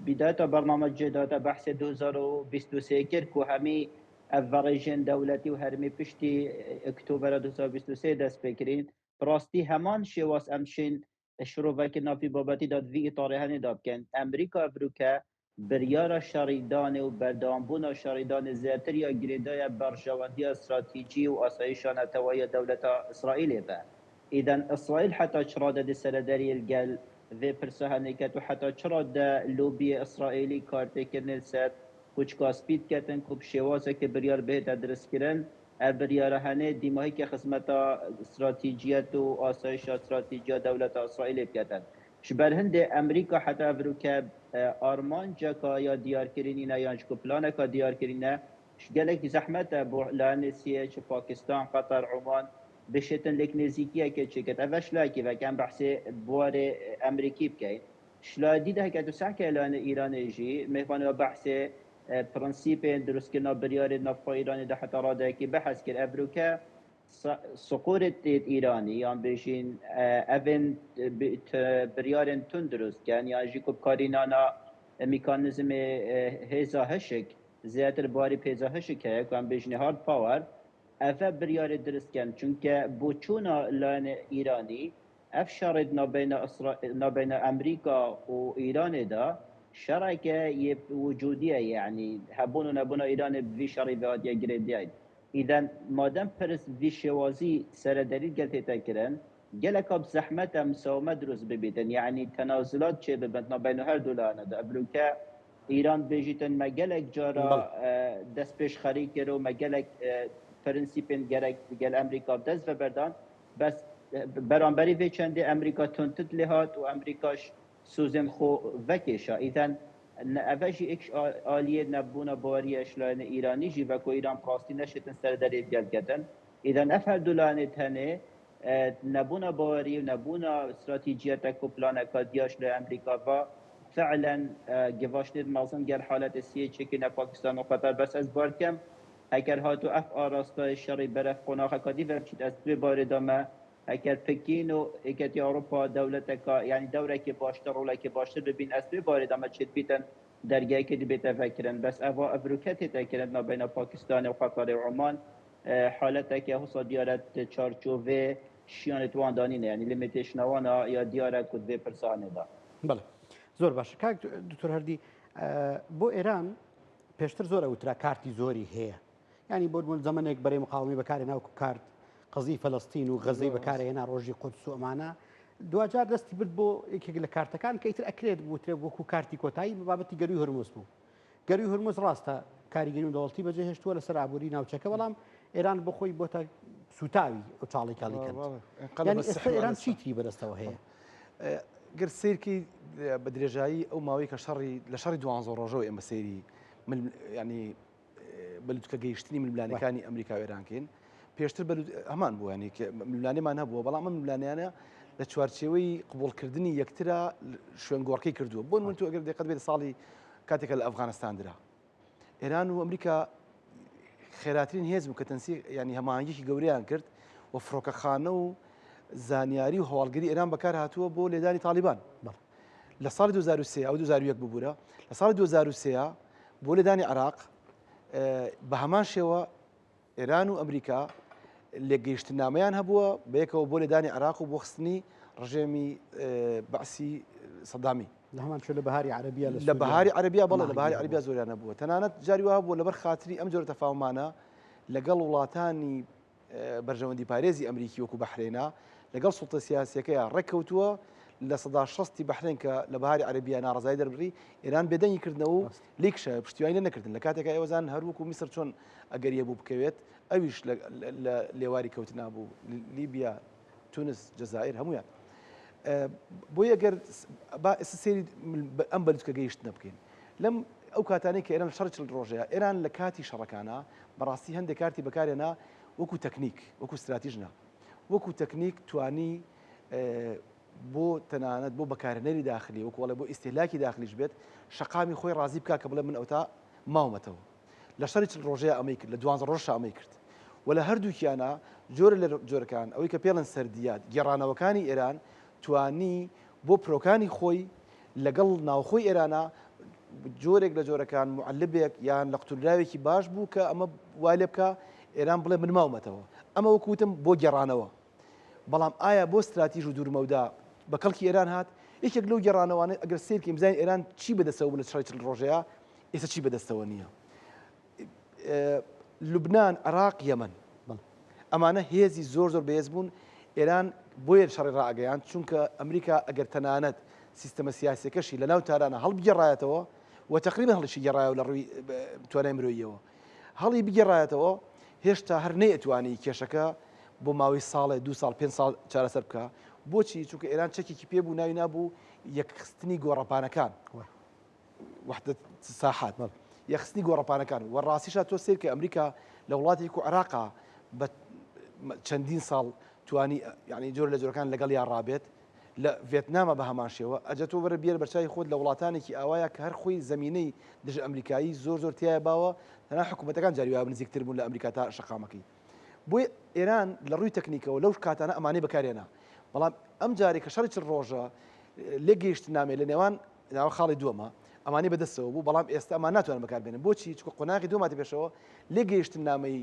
بداية برنامج جداتا بحث 2023 كر كو همي افريجن دولتي وهرمي پشتی اكتوبر 2023 دست بكرين براستي همان شواس امشين شروع که نافی بابتی داد وی اطاره هنی داد کن امریکا بروکه بریار شریدان و بردامبون شریدان زیاتر یا گریدای برجواندی استراتیجی و آسایشان توای دولت اسرائیل با اذا اسرائیل حتی چرا د سردری الگل و پرسهنکت و حتی چرا د لوبی اسرائیلی کارت کنن سر کوچ کاسپیت کتن کوب شوازه که بریار به تدرس کردن بریاره هنه دیماهی که خدمت استراتیجیت و آسایش استراتیجی دولت اسرائیل بکتن شبر هند امریکا حتی بروکه آرمان جکا یا دیار کرینینا یا جکو پلانکا دیار کرینه شگلک زحمت بو لانسیه چه پاکستان قطر عمان بشتن لک نزیکیه که چکت اوش لاکی و کم بحث بوار امریکی بکن شلادی ده که تو سحکه لان ایران جی مهمان بحث پرنسیپ درست کردن بریار نفت ایرانی ده حتی راده که بحث کرد ابروکه سقورت ایرانی یا بیشین اون بریار تون درست کن یا جیکوب کارینانا میکانیزم هزا هشک زیادر باری پیزا هشک که هم بیشین هارد پاور افا بریار درست کن چونکه بوچونا لان ایرانی اف شارد نبین امریکا و ایران دا شركه وجوديه يعني هبون ونبون ايران في شري بهاديه جريديايد اذا مادام برس في شوازي سر دليل قلت تكرن قالك بزحمه مساومه دروز ببيتن يعني تنازلات شي ببنتنا بين هر دولار دا ابلوكا ايران بيجيتن ما قالك جارا دس بيش خريكر وما قالك برنسيبن قال امريكا دز بردان بس برانبري في چندي امريكا تنتد لهات وامريكاش سوزم خو وکیشا ایدن اوجی اکش آلیه نبونا باوری اشلان ایرانی جی وکو ایران قاستی نشتن سر دری بیاد گدن ایدن افر دولانه تنه نبونا باوری و نبونا استراتیجیت کو پلان کادیاش لامریکا و فعلا گواشتید مازن گر حالت سیه چکین پاکستان و قطر بس از بارکم اگر هاتو اف آراستای شری برف قناخ کادی ورچید از دوی بار دامه اگر پکین و اگه اروپا دولت کا یعنی دوره که باشتر روله که باشتر ببین از دوی بار دامه چید بیتن درگاهی که دی بیت فکرن بس اوا ابروکتی تکرن ما بین پاکستان و قطر و عمان حالت که حسا دیارت چارچوبه شیان توان دانینه یعنی لیمیتیشن وانا یا دیارت کد به پرسانه دا بله زۆر باش کاک دکتۆر هەردی بۆ ئێران پێشتر زۆر ئەوترا کارتی زۆری هەیە ینی بۆ زەمانێک بەرەی مقاومی بەکارێ ناوکو کارت قەزی فەلەستین و غەزەی بەکارهێنا ڕۆژی قودس و ئەمانە دوجار دەستی برد بۆ یەکێک لە کارتەکان کە ئیتر ئەکرێت بوترێ وەکو کارتی کۆتایی بە بابەتی گەروی هورموز بوو گەروی هورموز ڕاستە کاریگەری و دەوڵەتی بەجێهێشتووە لەسەر ئابووری ناوچەکە بەڵام ئێران بۆ خۆی بۆتە سوتاوی ئەو چاڵێکاڵی کرد ینی ئێستا ئێران چیتری بەدەستەوە هەیە گر سیرکی بە درێژایی ئەو ماوەی کە لە شەڕی 12 ڕۆژەوە ئێمە سەیری ینی بەلوتکە گەیشتنی ململانەکانی ئەمریکا و ئێرانکەین پێشتر هەمان بوو ینی ململانێمان هەبووە بەڵام ئەم ململانیانە لە چوارچێوەی قبولکردنی یەکترا شوێنگۆڕکەی کردووە بۆ من تو ئەگەر دقت بێت ساڵی کاتێکە لە ئەفغانستان درا ئێران و ئەمریکا خێراترین هێز بوو کە تەنسی ینی هەماهنگێکی گەورەیان کرد و فڕۆکەخانە و زانیاری و هەواڵگەری ئێران بەکار هاتووە بۆ لێدانی تالیبان لە ساڵی 2023 ئەو 2001 ببوورە لە ساڵی 2023 بۆ لێدانی عراق بە هەمان شێوە ئێران و ئەمریکا لێگەیشتنامەیان هەبووە بەیەکەوە بۆ لێدانی عراق و بۆ خستنی ڕژێمی بەعسی سەدامی لە هەمان شوێ لە بەهاری عەرەبیا لە بەهاری عەرەبیا بەڵێ لە بەهاری عەرەبیا زۆریان هەبووە تەنانەت جاری وا بووە لەبەر خاتری ئەم جۆرە تەفاومانە لەگەڵ وڵاتانی بەرژەوەندی پارێزی ئەمریکی وەکو بەحرێنە لەگەڵ سوڵتە سیاسیەکەیە ڕێککەوتووە لە سەدا 60 بەحرێن کە لە بەهاری عەرەبیا ناڕزایی دەربڕی ئێران بێدەنگی کردنەوە و لیکشە پشتیوانی لێ نەکردن لە کاتێکە ئێوەزان هەروەکو میسر چۆن ئەگەریە بوو بکەوێت ئەویش لە لێواری کەوتنا بوو لیبیا تونس جەزائیر هەمویان بۆ ئەگەر ئێستا سێری ئەم بەلوتکە گەیشتنە بکەین لەم ئەو کاتانەی کە ئێران شەڕ چل ڕۆژەیە ئێران لە کاتی شەڕەکانە بەڕاستی هەندێک کارتی بەکارێنا وەکو تەکنیک وەکو استراتیژنا وەکو تەکنیک توانی بۆ تەنانەت بۆ بەکارهێنەری داخلی وەکو وڵێ بۆ ئیستهلاکی داخلیش بێت شەقامی خۆی ڕازی بکا کە بڵێ من ئەوتا ماومەتەوە لە شەڕی چل ڕۆژەیە ئەمەی کرد لە 12 ڕۆژ ئەمەی کرد و لە هەردووکیانە جۆرە لە جۆرەکان ئەوەی کە پێڵن سەردیات گێڕانەوەکانی ئێران توانی بۆ پرۆکانی خۆی لەگەڵ ناوخۆی ئێرانە جۆرێک لە جۆرەکان معلبێک یان لە قوتولاوێکی باش بوو کە ئەمە وای لێ بکە ئێران بڵێ من ماومەتەوە ئەمە وەکوتم بۆ گێڕانەوە بەڵام ئایا بۆ استراتیژ و دوورمەودا بە کەڵکی ئێران هات یەکێک لەو گێڕانەوانە ئەگەر سیرکە بزانین ئێران چی بەدەستەوە لە شەڕی چل ڕۆژەیە ئێستا چی بەدەستەوە نییە لوبنان عراق یەمەن ئەمانە هێزی زۆر بەهێز بوون ئێران بۆیە شەڕی ڕائگەیان چونکە ئەمریکا ئەگەر تەنانەت سیستەمە سیاسیەکەشی لە ناو تارانە هەڵبگێڕایەتەوە و تقریبا هەڵیشی گێڕایەوە لە ڕووی توانای مرۆییەوە هەڵی بگێڕایەتەوە هێشتا هەر نەیەتوانی کێشەکە بۆ ماوەی ساڵێ 2 ساڵ 5 ساڵ چارەسەر بکە بۆچی چونکە ئێران چەکێکی پێبوو ناوی نابوو یەکخستنی گۆڕەپانەکان وحدەت ساحات یەخستنی گۆڕەپانەکان و ڕاستیشە تۆ سیر کە ئەمریکا لە وڵاتێک و عێراقا بە چەندین ساڵ توانی یعنی جۆر لە جۆرەکان لەگەڵ یان ڕابێت لە ڤێتنامە بە هەمان شێوە ئەجە تۆ بەرە بێر بەرچای خۆت لە وڵاتانێکی ئاوایە کە هەر خۆی زمینەی دژ ئەمریکایی زۆر تایە باوە تەنها حکوومەتەکان جاریوا نزیکتر بوون لە ئەمریکا تا شەقامەکەی بۆی ئێران لە ڕووی تەکنیکەوە لەو کاتانە ئەمانەی بەکارێنا بەڵام ئەم جارێک کە شەڕی چل ڕۆژە لێ گەیشت نامێ لە نێوان ناوە خاڵی دووەمە ئەمانەی بەدەستەوە بوو بەڵام ئێستا ئەمان ناتوانن بەکاربێنن بۆچی چکە قۆناغی دووەماتی پێشەوە لێ گەیشتن نامەی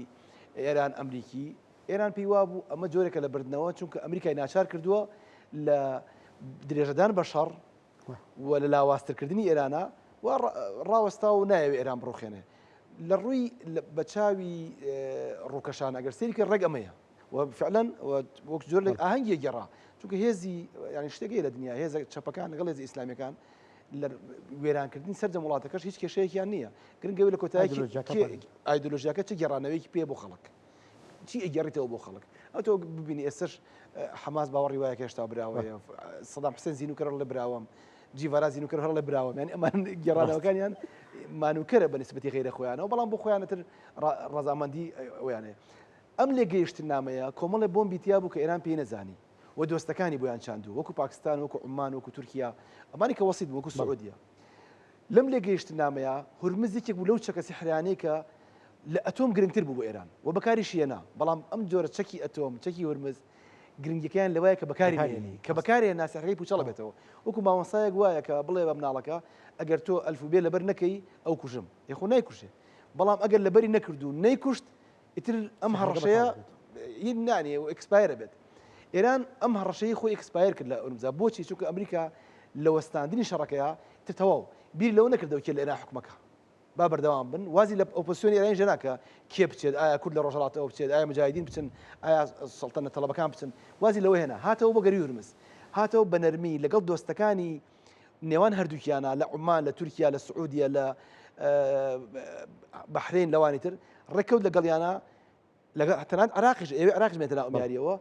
ئێران ئەمریکی ئێران پێی وا بوو ئەمە جۆرێکە لە بردنەوە چونکە ئەمریکای ناچار کردووە لە درێژەدان بە شەڕ و لە لاوااسترکردنی ئێرانە و ڕاوەستا و نایەوێ ئێران بڕۆخێنێ لە ڕووی بە چاوی ڕووکەشان ئەگەر سێریکە ڕێک ئەمەیە و فعلەن وەک جۆر لە ئاهەنگی گەڕا چونکە هێزی ینی شتێکی لە دنیا هێزە چەپەکان لەگەڵ هێزی ئیسلامیەکان لە وێرانکردنی سەرجەم وڵاتەکەش هیچ کێشەیەکیان نییە گرنگەوەی لە کۆتایی ئایدۆلۆژیاکە چ گێڕانەوەیکی پێ بۆ خەڵک چی ئەگەڕیتەوە بۆ خەڵک ئەو تۆ ببینی ئێستش حەماس باوەڕی وایە کە هێشتا براوەیە سەدام حوسێن زینوکەڕ لە براوەم جیڤارازی نوکر هەڵ لە براوە یعنی ئەمان گێڕانەوەکانیان مانوکەرە بە نسبەتی غیرە خۆیانەوە بەڵام بۆ خۆیانەتر ڕەزامەندی ئەویانەیە ئەم لێ گەیشتن نامەیە کۆمەڵی بۆمبی تیا بوو کە ئێران پێی نەزانی و دۆستەکانی بۆیان چاندوو وەکو پاکستان وەکو عمان وەکو تورکیا ئەمانی کە وەسیت وەکو سعودیە لەم لێ گەیشتن نامەیە هورمزێکێک بوو لەو چەکە سیحرانەی کە لە ئەتۆم گرنگتر بوو بۆ ئێران و بەکاریشی هێنا بەڵام ئەم جۆرە چەکی ئەتۆم چەکی هورمز گرنگەکەیان لەوایە کە بەکاری هێنی کە بەکارێ ناسەحەکەی پوچەڵە بێتەوە وەکو مامۆستایەک وایە کە بڵێ بە مناڵەکە ئەگەر تۆ ئەلفوبێ لەبەر نەکەی ئەو کوژم یخۆ نایکوشێ بەڵام ئەگەر لەبەری نەکردو نەیکوشت ئیتر ئەم هەڕەشەیە نانێ و ئەکسپایرە بێت ئێران ئەم هەڕەشەی خۆی ئەکسپایر کرد لە ئەورمزا بۆچی چونکە ئەمریکا لە وەستاندنی شەڕەکەیە تەواو بیر لەوە نەکردەوە کێ لە ئێران حکومەکە با بەردەوام بن وازی لە ئۆپۆزیسیۆنی ئێرانی ژێناکە کێ بچێت ئایا کورد لە ڕۆژهەڵاتەوە بچێت ئایا مجاهیدین بچن ئایا سەڵتەنە تەڵەبەکان بچن وازی لەوە هێنا هاتەوە بۆ گەری هورمز هاتەوە بە نەرمی لەگەڵ دۆستەکانی نێوان هەردووکیانە لە عومان لە تورکیا لە سعودیە لە بەحرین لەوانی تر ڕێکەوت لەگەڵیانە تەنانەت عراقیش ئێوێ عراقیش بێتە ناو ئەمیاریەوە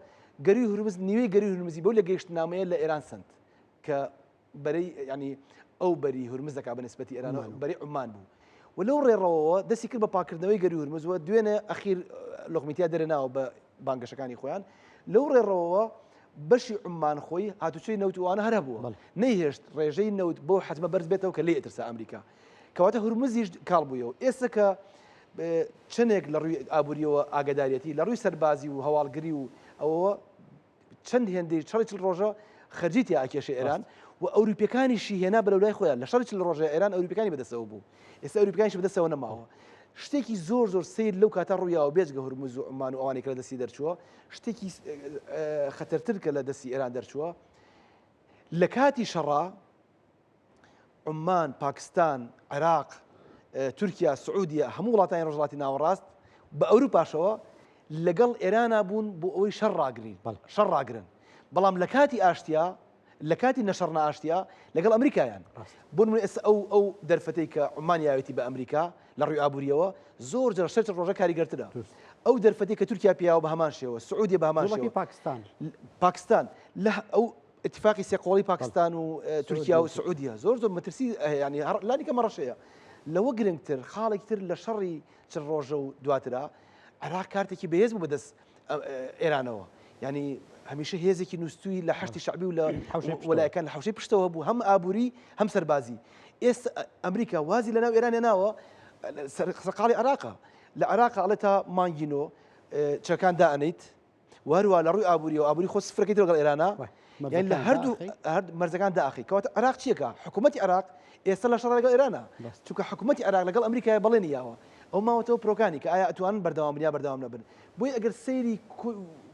گەری هورمز نیوەی گەری هورمزی بەو لە گەیشتنامەیە لە ئێران سند کە بەرەی ینی ئەو بەری هورمز دەکا بە نسبەتی ئێرانەوە بەرەی عومان بوو ولەو ڕێڕەوەوە دەستی کرد بە پاکردنەوەی گەری هورمزوە دوێنێ ئەخیر لۆقمیتیا دەرێناوە بە بانگەشەکانی خۆیان لەو ڕێڕەوەوە بەشی عمان خۆی هاتوچەی نەوتوانە هەر هەبووە نەیهێشت ڕێژەی نەوت بۆ حەجمە بەرز بێتەوە کە لێ ئەترسا ئەمریکا کەواتە هورمزیش کاڵ بوویەوە ئێستا کە چندێک لە ڕووی ئابوووریەوە ئاگدارەتی لە ڕووی سەربازی و هەواڵگری و ئەوە چەند هێندەی شەڕی ڕۆژە خەرجیتی ئاکێشە ئێران و ئەوروپیەکانیشی هێنا بە لەولای خۆیان لە شەڕی ڕۆژە ئێران ئەوروپیەکانی بەدەستەوە بوو ئێستا ئەوروپیەکانیش بەدەستەوە نەماوە شتێکی زۆر سیر لەو کاتە ڕوویاوە بێجگە هورمز و عمان و ئەوانی کە لە دەستی دەرچووە شتێکی خەتەرتر کە لە دەستی ئێران دەرچووە لە کاتی شەڕا عمان پاکستان عێراق تورکیا سعودیە هەموو وڵاتانی ڕۆژهەڵاتی ناوەڕاست بە ئەوروپاشەوە لەگەڵ ئێرانە بوون بۆ ئەوەی شەڕ ڕاگرن بەڵام لە کاتی ئاشتیا لە کاتی نەشەڕ نەئاشتیا لەگەڵ ئەمریکایان بۆ نمونە ئێستا ئەو دەرفەتەی کە عمان یاوێتی بە ئەمریکا لە ڕووی ئابووریەوە زۆر جار شەرت ڕۆژە کاریگەرترە ئەو دەرفەتەی کە تورکیا پیاوە بە هەمان شێوە سعودیە بە هەمان شێوە پاکستان لە ئەو اتفاقی سێقۆڵی پاکستان و تورکیا و سعودیە زۆر مەترسی ینی لانی کە مەڕەشەیە لەوە گرنگتر خاڵێکی تر لە شەڕی چل ڕۆژە و دواترا عێراق کارتێکی بەهێز بوو بەدەست ئێرانەوە ینی هەمیشە هێزێکی نووسوی لە حشتی شعبی و لە وەلایەکان لە حوشەی پشتەوە بوو هەم ئابووری هەم سەربازی ئێستا ئەمریکا وازی لەناو ئێرانە ناوە سەرقاڵی عێراقە لە عێراق ئەڵێ تا مانگینۆ چەکان دائەنیت وهروە لە ڕووی ئابووریەوە ئابووری خۆ سفرەکەی لەگەڵ ئێرانە یعنی لە هەردوو مەرزەکان داخی کەواتە عێراق چیەکە حکوومەتی عێراق ئێستا لە شەڕ لەگەڵ ئێرانە چونکە حکوومەتی عێراق لەگەڵ ئەمریکای بەڵێنی یاوە ئەو ماوەتەوە پرۆکانی کە ئایا ئەتوانن بەردەوام بن یا بەردەوام نەبن بۆی ئەگەر سەیری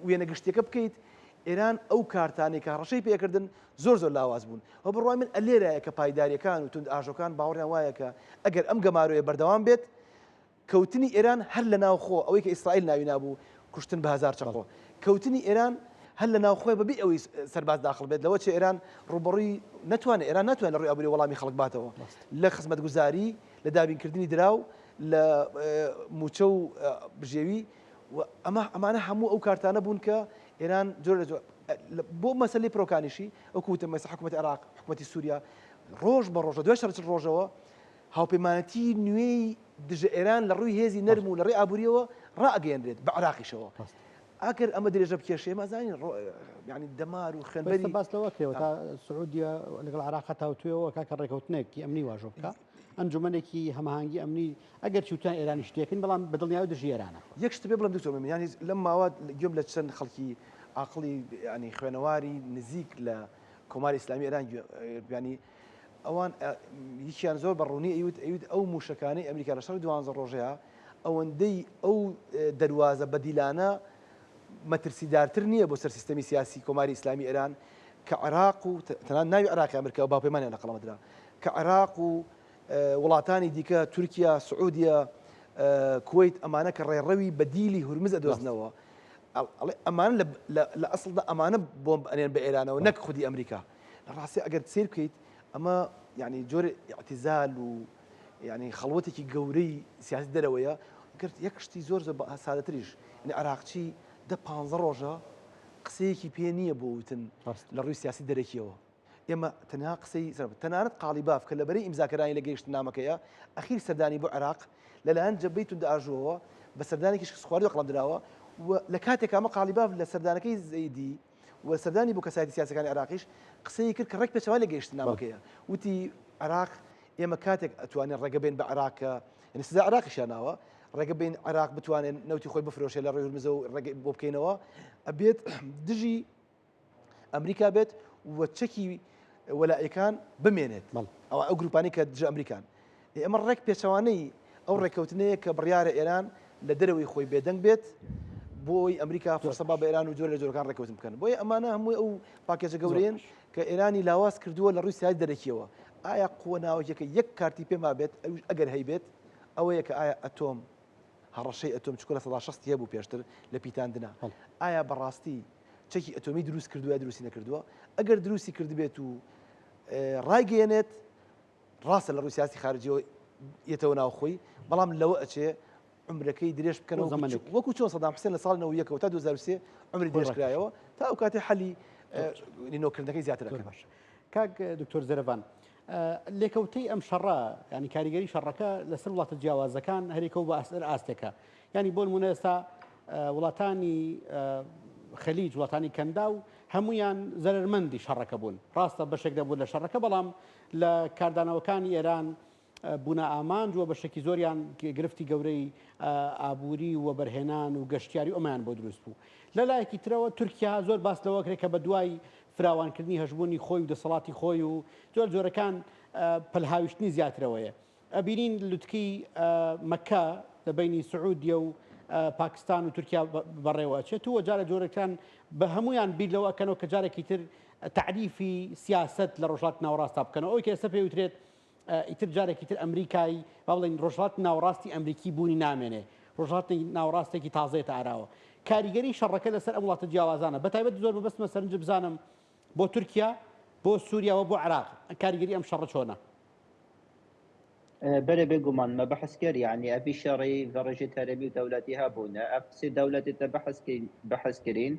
وێنەگشتیەکە بکەیت ئێران ئەو کارتانی کە ڕەشەی پێکردن زۆر لاواز بوون ئەو بڕوای من ئەلێرایە کە پایداریەکان و تند ئاژۆکان باوەڕیان وایە کە ئەگەر ئەم گەماروێ بەردەوام بێت کەوتنی ئێران هەر لە ناوخۆ ئەوەی کە ئیسرائیل ناوی نابوو کوشتن بە هەزار چەقۆ کەوتنی ئێران هەر لە ناوخۆی بەبێ ئەوەی سەرباز داخل بێت لەوە چێ ئێران ڕوبڕووی ناتوانێت ئێران ناتوانێت لە ڕووی ئابووری وەڵامی خەڵک باتەوە لە خزمەتگوزاری لە دابینکردنی دراو لە موچە و بژێوی و ئەمانە هەموو ئەو کارتانە بوون کە ئێران جۆر بۆ مەسەلەی پرۆکانیشی ئەوکوتە مەسە حکوومەتی عێراق حکوومەتی سووریا ڕۆژ بە ڕۆژە دوای شەڕ ڕۆژەوە هاوپەیمانەتی نوێی دژە ئێران لە ڕووی هێزی نەرم و لە ڕێی ئابووریەوە ڕائگەیەنرێت بە عێراقیشەوە ئاکر ئەمە درێژە بکێشێ مەزانین ینی دەمار و خوێنبەری باس لەوەکەوە تا سعودیە لەگەڵ عێراق تاوتوێەوە کاکە ڕێکەوتنێکی ئەمنی واژۆ بکە ئەنجومەنێکی هەماهنگگی ئەمنی ئەگەر چوتان ئێرانی شتێکن بەڵام بەدڵنیاوی دژی ئێرانە یەک شت پێ بڵم دکتۆر ینی لەم ماوە گوێم لە چەند خەڵکی عقلی ینی خوێنەواری نزیک لە کۆماری ئیسلامی ئێران ینی ئەوان هیچیان زۆر بەڕوونی ئەوت ئەو موشەکانی ئەمریکا لە شەڕی 12 ڕۆژەیە ئەوەندەی ئەو دەواازە بەدیلانە مەترسیدارتر نییە بۆ سەر سیستەمی سیاسی کۆماری ئیسلامی ئێران کە عێراق و تەنان ناوی عێراقی ئەمریکا و باپەیمانیان لە قەڵەمەدرا کە عێراق و وڵاتانی دیکە تورکیا سعودیە کوێیت ئەمانە کە ڕێڕەوی بەدیلی هورمز ئەدۆزنەوە ئەمانە لە ئەسڵدا ئەمانە بۆم ئەنێن بە ئێرانەوە نەک خودی ئەمریکا لە ڕاستی ئەگەر سیر بکەیت ئەمە ینی جۆرە ئاعتیزال و ینی خەڵوەتێکی گەورەی سیاسی دەرەوەیە گەر یەک شتی زۆر سادەتریش ینی عێراقچی 10-15 ڕۆژە قسەیەکی پێ نییە بۆ وتن لە ڕووی سیاسی دەرەکیەوە ئێمە تەنها قسەی تەنانەت قاڵیباف کە لەبەرەی ئیمزاکەرانی لە گەیشت نامەکەیە ئەخیر سەردانی بۆ عێراق لەلایەن جەبهەی توندئاژۆوە بە سەردانێکی سخواردی قەڵم درراوە و لە کاتێک ئەمە قاڵیباف لە سەردانەکەی زەیدی و سەردانی بۆ کەسایەتی سیاسەکانی عێراقیش قسەی کرد کە ڕێک پێچەوان لە گەیشت نامەکەیە وتی عێراق ئێمە کاتێک ئەتوانین ڕێگە بین بە عێراقە یعنی سزا عێراقیشیان ناوە ڕێگە بین عێراق بتوانێن نەوتی خۆی بفرۆشێ لە ڕێی هورمزە و ڕێگە بۆ بکەینەوە ئەبێت دژی ئەمریکا بێت و چەکی وەلایەکان بمێنێت ئەو ئەو گروپانی کە دژە ئەمریکان ئەمە ڕێک پێچەوانەی ئەو ڕێککەوتنەیە کە بڕیارە ئێران لە دەرەوەی خۆی بێدەنگ بێت بۆی ئەمریکا فەرسەبا بە ئێران و جۆر لە جۆرەکان ڕێککەوتن بکەن بۆی ئەمانە هەمووی ئەو پاکێجە گەورەیەن کە ئێرانی لاواز کردووە لە ڕووی سیاسی دەرەکیەوە ئایا قوە ناوەکێکە یەک کارتی پێما بێت ئەگەر هەیبێت ئەوەیە کە ئایا ئەتۆم هەڕەشەی ئەتۆم چکۆ لە 1960 هەبوو پێشتر لە پیتاندنا ئایا بەڕاستی چەکی ئەتۆمی دروست کردووە دروستی نەکردووە ئەگەر دروستی کردبێت و ڕایگەیەنێت ڕاستە لە ڕووی سیاسی خارجیەوە یێتەوە ناوخۆی بەڵام لەوە ئەچێ عمرەکەی درێژ بکەنەوە وەکو چۆن سەدام حوسێن لە ساڵی 91 تا 2003 عمری درێژکرایەوە تا ئەو کاتێ حەلی نینۆکردنەکەی زیاتر دەکەن. کاک دکتۆر زەرەبان لێکەوتەی ئەم شەڕە ینی کاریگەری شەڕەکە لەسەر وڵاتە جیاوازەکان هەریکە و بە ئەسەر ئاستێکە ینی بۆ نمونە ئێستا وڵاتانی خەلیج وڵاتانی کەندا و هەمویان زەرمەندی شەڕەکە بوون ڕاستە بەشێک دەبوون لە شەڕەکە بەڵام لە کاردانەوەکانی ئێران بوونە ئامانج وە بەشێکی زۆریان گرفتی گەورەی ئابووری و بەرهێنان و گەشتیاری ئەمەیان بۆ دروست بوو لەلایەکی ترەوە تورکیا زۆر باس لەوە کرێت کە بە دوای فراوانکردنی هەژبوونی خۆی و دەسەڵاتی خۆی و زۆر جۆرەکان پەلهاویشتنی زیاترەوەیە ئەبینین لوتکەی مەکە لە بینی سعودیە و پاکستان و تورکیا بەڕێوە چێتەوە جارە جۆرەکان بە هەمویان بیر لەوە ئەکەنەوە کە جارێکی تر تعریفی سیاست لە ڕۆژهەڵاتی ناوەڕاستە بکەنەوە ئەوەی کە ئێستا پێی وترێت ئیتر جارێکی تر ئەمریکایی با بڵێن ڕۆژهەڵاتی ناوەڕاستی ئەمریکی بوونی نامێنێ ڕۆژهەڵاتی ناوەڕاستێکی تازەیەتە ئاراوە کاریگەری شەڕەکە لەسەر ئەم وڵاتە جیاوازانە بەتایبەت زۆر بەبەستمە سەرنج بزانم بۆ تورکیا بۆ سووریا و بۆ عێراق کاریگەری ئەم شەڕە چۆنە؟ بله بگومان ما بحث کرد یعنی ابی شرعی درجه تربیت دولتی ها بونه افسی دولتی بحث کرین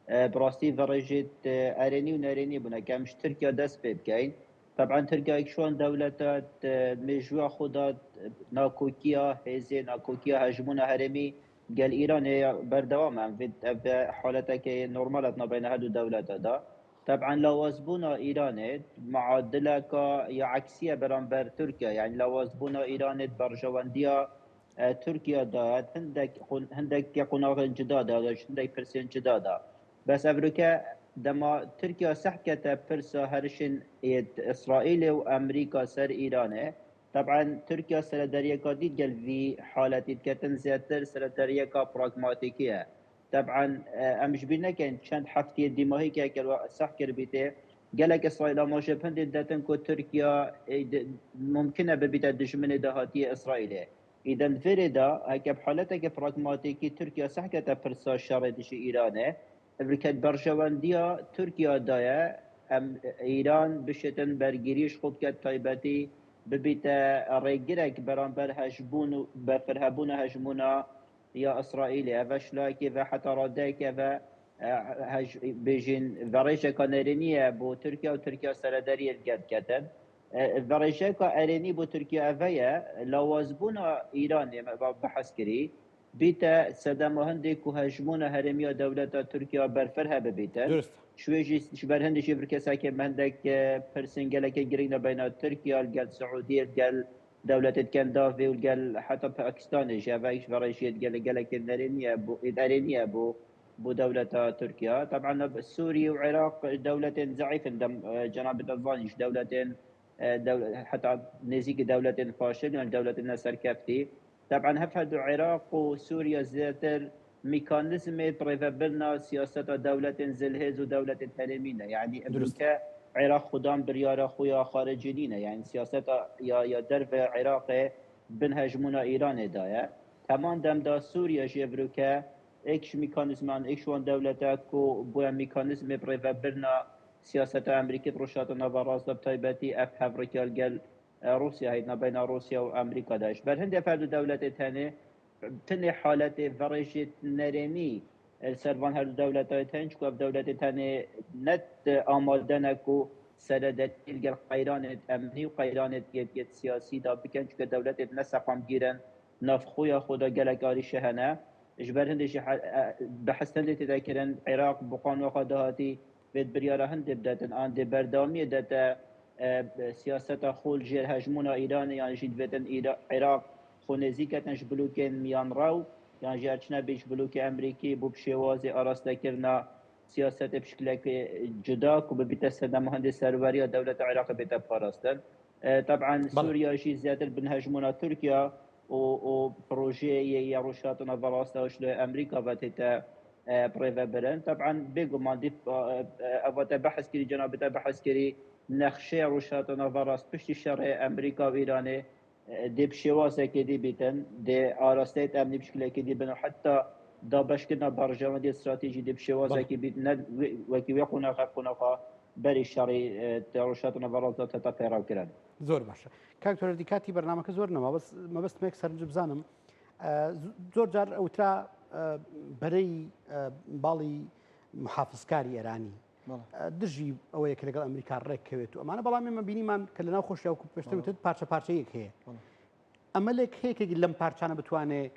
براستی درجه ارنی و نرنی بونه کمش ترکیا دست پی بکین طبعا ترکیا اکشون دولتات مجوا خودات ناکوکیا هزه ناکوکیا هجمون هرمی قال ایران بردوام هم في حالتك نورمالات بين هذو دولات دا طبعا لوازبونا إيران معادلة يا عكسية برانبر تركيا يعني لوازبونا إيران برجواندية تركيا دات هندك قناغ جدادة هندك برسين جدادة بس أمريكا دما تركيا سحكت برسا هرشن إسرائيل وأمريكا سر إيران طبعا تركيا سرداريكا دي قال في حالة كتن زيادة سرداريكا براغماتيكية طبعا امش بينا كان چند هفته دماغی که اگر صح کربیته گلک اسرائیل ما شبهند داتن کو ترکیا ممکنه ببیت دشمن دهاتی اسرائیل اذا فردا هک بحالته که پراگماتیکی ترکیا صح که پرسا شرطش ایرانه امریکا برجواندیا ترکیا دایا ایران بشتن برگیریش خوب که تایبتی ببیت ریگرک برانبر هجبون بفرهبون هجمونا یا اسرائیل و شلاکی و حتی رادک و بجین ورشه کانرینیه بو ترکیه و ترکیه سرداری الگد کتن ورشه کانرینی بو ترکیه اویه لوازبونا ایران بحث کری بیتا صدام هندی که هجمون هرمی دولت ترکیه برفرها ببیتن شویجی شبر هندی برکسا که مندک پرسنگله که گرین بین ترکیه الگل سعودی الگل دولة كندافي وقال حتى باكستان جابايش فريشيت قال لك الارينيه بو دولة تركيا طبعا سوريا وعراق دولة ضعيفة جناب الظانيش دولة حتى نزيك دولة فاشل يعني دولة نسر كفتي طبعا هفهد العراق وسوريا زياتر ميكانيزم بريفابلنا سياسة دولة زلهز ودولة تلمينة يعني امريكا عراق خدام بريارة خويا خارجيين يعني سياسة يا درب عراق بن هجمونا إيران دايا كمان دم دا سوريا جبروكا اكش ميكانيزمان اكشوان دولتك كو بويا ميكانيزم بريفابرنا سياسة أمريكا روشات نبراز بتايبتي اف هافريكا الجل روسيا هيدنا بين روسيا وأمريكا داش بل هندي فادو دولة تاني تني حالة فريشة نرمي السربان هر دولت تنج کو دولت تاني نت آمادنکو سردت الجر قيرانة أمني وقيرانة جد سياسي دا بكن شو دولة نسقم جيران نفخويا خدا جلك آري شهنا إجبار هندش بحث هندي تذكرن العراق بقان وقدهاتي بيت بريارة هندي بدأت آن دي بردامية داتا سياسة خول جير هجمونا إيران يعني جيد بدن العراق خونزيكة بلوكين ميان راو يعني جارشنا بيش بلوك أمريكي بو بشوازي أراستا كرنا سياسة بشكل جدا وببيت سنة مهندس سرورية دولة العراق بيتا باراستن طبعا سوريا شي زيادة بنهجمونا تركيا وبروجي يروشاتنا فراستا وشلو أمريكا باتتا بريفا برن طبعا بيجو ما دي أفاتا بحث كري جنابتا بحث كري نخشي روشاتنا فراست بشتي شرع أمريكا وإيراني دي بشواسة كدي بيتن دي آراستيت أمني بشكل كدي بنو حتى دا بشكلنا برجام دي استراتيجي دي بشواسة كدي وكي ويقونا خاقونا بري الشرعي روشاتنا فراستا تتفيرا وكران زۆر باشە کاکتۆر دیکاتی بەرنامەکە زۆر نەما مەبەستمێک سەرنج بزانم زۆر جار ئەوترا بەرەی باڵی محافزکاری ئێرانی دژی ئەوەیە کە لەگەڵ ئەمریکا ڕێککەوێت و ئەمانە بەڵام ئێمە بینیمان کە لەناو خۆشیاوکو پێشتر پارچە پارچەیەک هەیە ئەمە لێک هەیەکێکی لەم پارچانە بتوانێت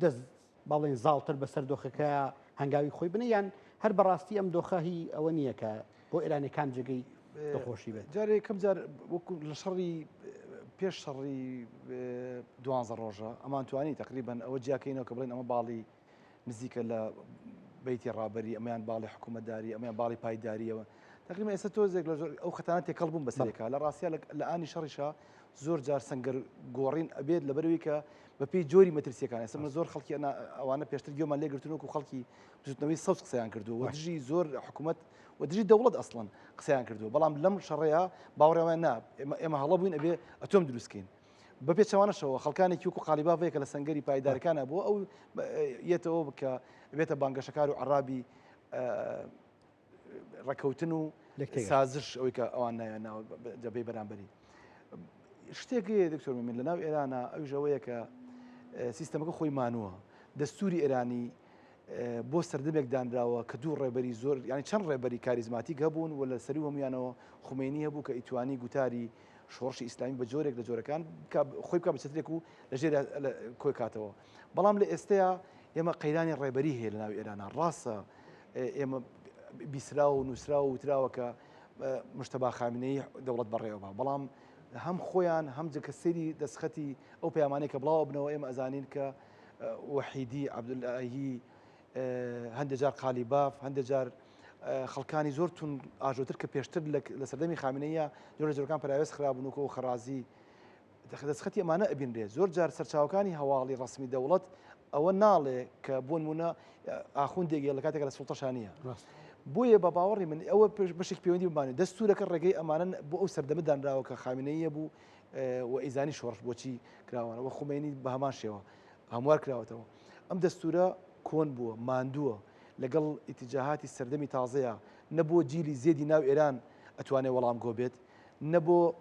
دەست باڵێن زاڵتر بەسەر دۆخەکە هەنگاوی خۆی بنە یان هەر بەڕاستی ئەم دۆخە هی ئەوە نییە کە بۆ ئێرانەکان جێگەی دڵخۆشی بێت جارێ کەم جار وەکو لە شەڕی پێش شەڕی 12 ڕۆژە ئەمان توانی تقریبان ئەوە جیاکەینەوە کە بڵێن ئەمە باڵی نزیکە لە بیتی ڕابەری ئەمەیان باڵی حکوومەتداری ئەمەیان باڵی پایداریەوە تقریبا ئێستا تۆزێک لە ئەو خەتانە تێکەڵ بوون بەسەرێکە لە ڕاستیە لە ئانی شەڕیشە زۆر جار سەنگەر گۆڕین ئەبێت لەبەرەوەی کە بەپێی جۆری مەترسیەکان ئێستا زۆر خەڵکی ئەوانە پێشتر گوێمان لێگرتنەوە و خەڵکی جوتنەوەی سەوت قسەیان کردو و دژی زۆر حکوومەت و دژی دەوڵەت ئەسڵەن قسەیان کردو بەڵام لەم شەڕەیە باوەڕێوان نا ئێمە هەڵە بووین ئەبێ ئەتۆم دروستکەین بە پێچەوانەشەوە خەڵکانێکی وەکو قالیبافەیە کە لە سەنگەری پایدارەکانە بۆ ئەو یێتەوە بکە بێتە بانگەشەکار و عەرابی ڕێکەوتن و سازش ئەوەی کە ئەوان نایە ناوە جەبهەی بەرامبەری شتێکی دکتۆر مومین لە ناو ئێرانە ئەویش ئەوەیە کە سیستەمەکە خۆی مانووە دەستوری ئێرانی بۆ سەردەمێک دانراوە کە دوو ڕێبەری زۆر ینی چەند ڕێبەری کاریزماتیک هەبوون و لە سەری هەمویانەوە خومێنی هەبوو کە ئیتوانی گوتاری شۆڕشی ئیسلامی بە جۆرێک لە جۆرەکان خۆی بکە بە چەترێک و لەژێر کۆی کاتەوە بەڵام لە ئێستەیە ئێمە قەیرانی ڕێبەری هەیە لە ناو ئێرانە ڕاستە ئێمە بیسرا و نووسرا و وتراوە کە مشتەبا خامینەی دەوڵەت بەڕێوە بەڵام هەم خۆیان هەم جکە سەری دەستخەتی ئەو پەیامانەی کە بڵاو بنەوە ئێمە ئەزانین کە وحیدی عەبدوللاهی هەندێک جار قالیباف هەندێک جار خەڵکانی زۆر تون ئاژۆتر کە پێشتر لە سەردەمی خامینەیە جۆرە جۆرەکان پراوێز خراببوونەوە و خەرازی دەستخەتی ئەمانە ئەبینرێ زۆر جار سەرچاوەکانی هەواڵی ڕسمی دەوڵەت ئەوە ناڵێ کە بۆ نمونە ئاخوندێک لە کاتێکە لە سوڵتەشانیە بۆیە بە باوەڕی من ئەوە بەشێک پەیوەندی بمانێت دەستورەکە ڕێگەی ئەمانن بۆ ئەو سەردەمە دانراوە کە خامینەیە بوو و ئەیزانی شۆڕش بۆچی کراوانە وە خومێنی بە هەمان شێوە هەموار کراوەتەوە ئەم دەستورە کۆن بووە ماندووە لەگەڵ ئیتیجاهاتی سەردەمی تازەیە نەبووە جیلی زێدی ناو ئێران ئەتوانێت وەڵام گۆ بێت نەبوو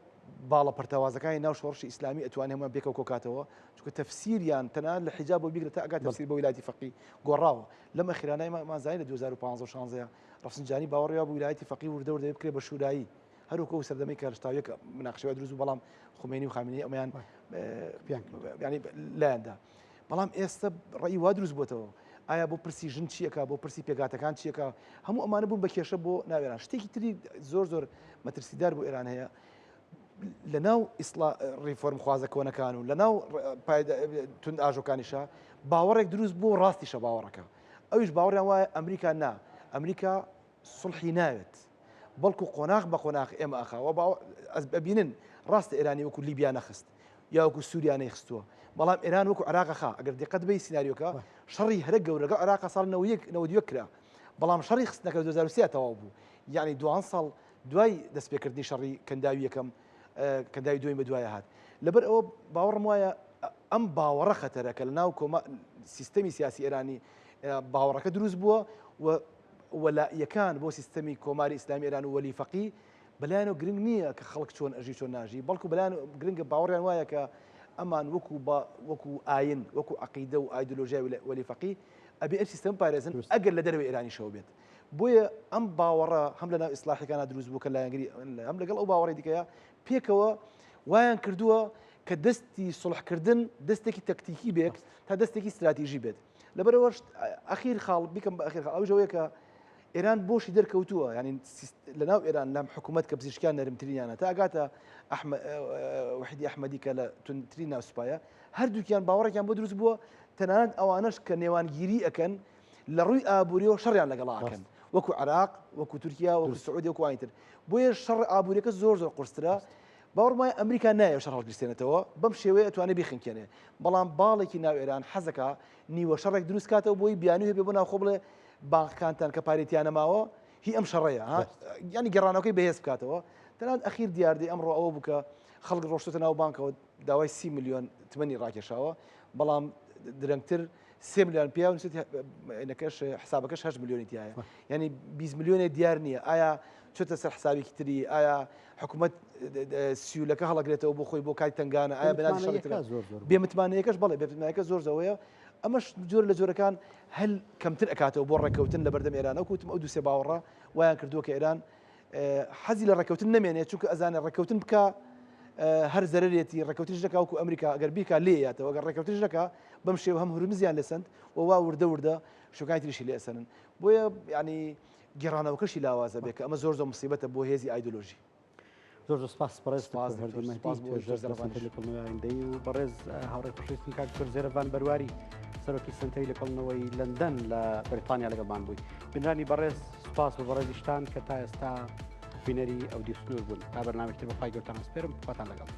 باڵە پەرتەوازەکانی ناو شۆڕشی ئیسلامی ئەتوانێت هەمووان پێکەوە کۆکاتەوە چونکە تەفسیریان تەنانەت لە حیجاب بۆ بیگرێت تا ئەگات تەفسیر بە ویلایەتی فەقیه گۆڕاوە لەم ئەخیرانەی مازانی لە 2015 ڕەفسنجانی باوەڕێوە بە ویلایەتی فەقیه وردە وردە بکرێت بە شورایی هەروەکو ئەو سەردەمەی کە شتاویەک مناقشەوە دروست بوو بەڵام خومێنی و خامنەی ئەمەیان ینی لایەندا بەڵام ئێستا ڕێی وا دروست بووتەوە ئایا بۆ پرسی ژن چیەکە بۆ پرسی پێگاتەکان چیەکە هەموو ئەمانە بوون بە کێشە بۆ ناو ئێران شتێکی تری زۆر مەترسیدار بۆ ئێران هەیە لە ناو ڕیفۆرم خوازە کۆنەکان و لە ناو تند ئاژۆکانیشە باوەڕێک دروست بۆ ڕاستیشە باوەڕەکە ئەویش باوەڕیان وایە ئەمریکا نا ئەمریکا سڵحی ناوێت بەڵکو قۆناغ بە قۆناغ ئێمە ئەخاوە ئەبینن ڕاستە ئێرانی وەکو لیبیا نەخست یا وەکو سووریا نەیخستووە بەڵام ئێران وەکو عراقەخا ئەگەر دقت بەی سیناریۆکە شەڕی هەرە گەورەگە عراقا ساڵ 92 کرا بەڵام شەڕی خستنەکە 2023 تەواو بوو یعنی 2 ساڵ دوای دەستپێکردنی شەڕی کەنداوی یەکەم کەنداوی دوای بە دوایە هات لەبەر ئەوە باوەڕم وایە ئەم باوەڕە خەتەرە کە لە ناو سیستەمی سیاسی ئێرانی باوەڕەکە دروست بووە و وەلایەکان بۆ سیستەمی کۆماری ئیسلامی ئێران و وەلی فەقیه بەلایەنەوە گرنگ نییە کە خەڵک چۆن ئەژی چۆن ناژی بەڵکو بەلایەن گرنگە باوەڕیان وایە کە ئەمان وەکو ئاین وەکو عەقیدە و ئایدۆلۆژیای وەلی فەقیه ئەبێ ئەم سیستەم پارێزن ئەگەر لە دەروی ئێرانی شەو بێت بۆیە ئەم باوەڕە هەم لە ناو ئیسلاحەکانە دروست بوو کە لایەنگری هەم لەگەڵ ئەو باوەڕی دیکەیە پێکەوە وایان کردووە کە دەستی سڵحکردن دەستێکی تەکتیکی بێت تا دەستێکی استراتیژی بێت لەبەرەوەش ئەخیر خاڵ بیکەم بە ئەخیر خاڵ ئەوژەوەیە کە ئێران بۆشی دەرکەوتووە ینی لەناو ئێران لەم حکوومەت کە پزیشکیان نەرمترینیانە تا ئاگاتە وحیدی ئەحمەدی کە لە تونترین ناوسپایە هەردووکیان باوەڕێکیان بۆ دروست بووە تەنانەت ئەوانش کە نێوانگیری ئەکەن لە ڕووی ئابووریەوە شەڕیان لەگەڵاکەن وەکو عراق وەکو تورکیا وەکو سعودی وەکو وایتر بۆیە شەڕ ئابووریەکە زۆر قورسترا باوەڕمای ئەمریکا نایە شەڕ هەڵگرستێنێتەوە بەم شێوەیە ئەتوانێت بیخنکێنێ بەڵام باڵێکی ناو ئێران حەزەکە نیوە شەڕێک دروست کاتەوە بۆی بیانوی هەبێ بۆ ناو خۆ بڵێ بانکەکانتان کە پارێتیان نەماوە هی ئەم شەڕەیە ینی گەڕانەکەی بەهێز بکاتەوە تەنانەت ئەخیر دیاردەی ئەمڕۆ ئەوە بووکە خەڵک ڕۆشتە ناو بانکەوە داوای 30 میلیۆن تمەنی ڕاکێشاوە بەڵام درەنگتر 3 میلیۆن پیا نەکەش حسابەکەش 8 میلیۆنی تایە ینی 20 میلیۆنی دیار نییە ئایا چۆتە سەر حسابێکی تری ئایا حکوومەت سیولەکە هەڵەگرێتەوە بۆ خۆی بۆ کاتی تنگانە ئایا بەناوی شەڕێکەکە بێمتمانەیەکەش بەڵێ بێمتمانەکە زۆر زەوەیە ئەمەش جۆر لە جۆرەکان هەل کەمتر ئەکاتەوە بۆ ڕێکەوتن لە بەردەم ئێرانە وکوتم ئەو دووسێ باوەڕە وایان کردووە کە ئێران حەزی لە ڕێکەوتن نەمێنێت چونکە ئەزانێت ڕێکەوتن بکە هەر زەرێتی ڕێکەوتنیش دەکا وەکو ئەمریکا ئەگەر بیکا لێیاتەوە ئەگەر ڕێکەوتنیش دەکا بەم شێوە هەم هورمزیان لەسەند وەوا وردە شوکانی تریشی لێ ئەسەنن بۆیە ینی گێڕانەوەکەشی لاوازە بێت کە ئەمە زۆر مصیبەتە بۆ هێزی ئایدۆلۆژی زۆر سپاس بەڕێز هەردەمەندەی و بەڕێز هاوڕێ پشتیستی کاک زێرەڤان بەرواری سەرۆکی سنتەری لەگەڵنەوەی لەندەن لە بریتانیا لەگەڵمان بووی بنرانی بەڕێز سپاس بە بەڕێزیشتان کە تا ئێستا بینەری ئەو دیسنور بوون تا بەرنامەی تر بەخوای گەورتان هەسپێرم خواتان لەگەڵ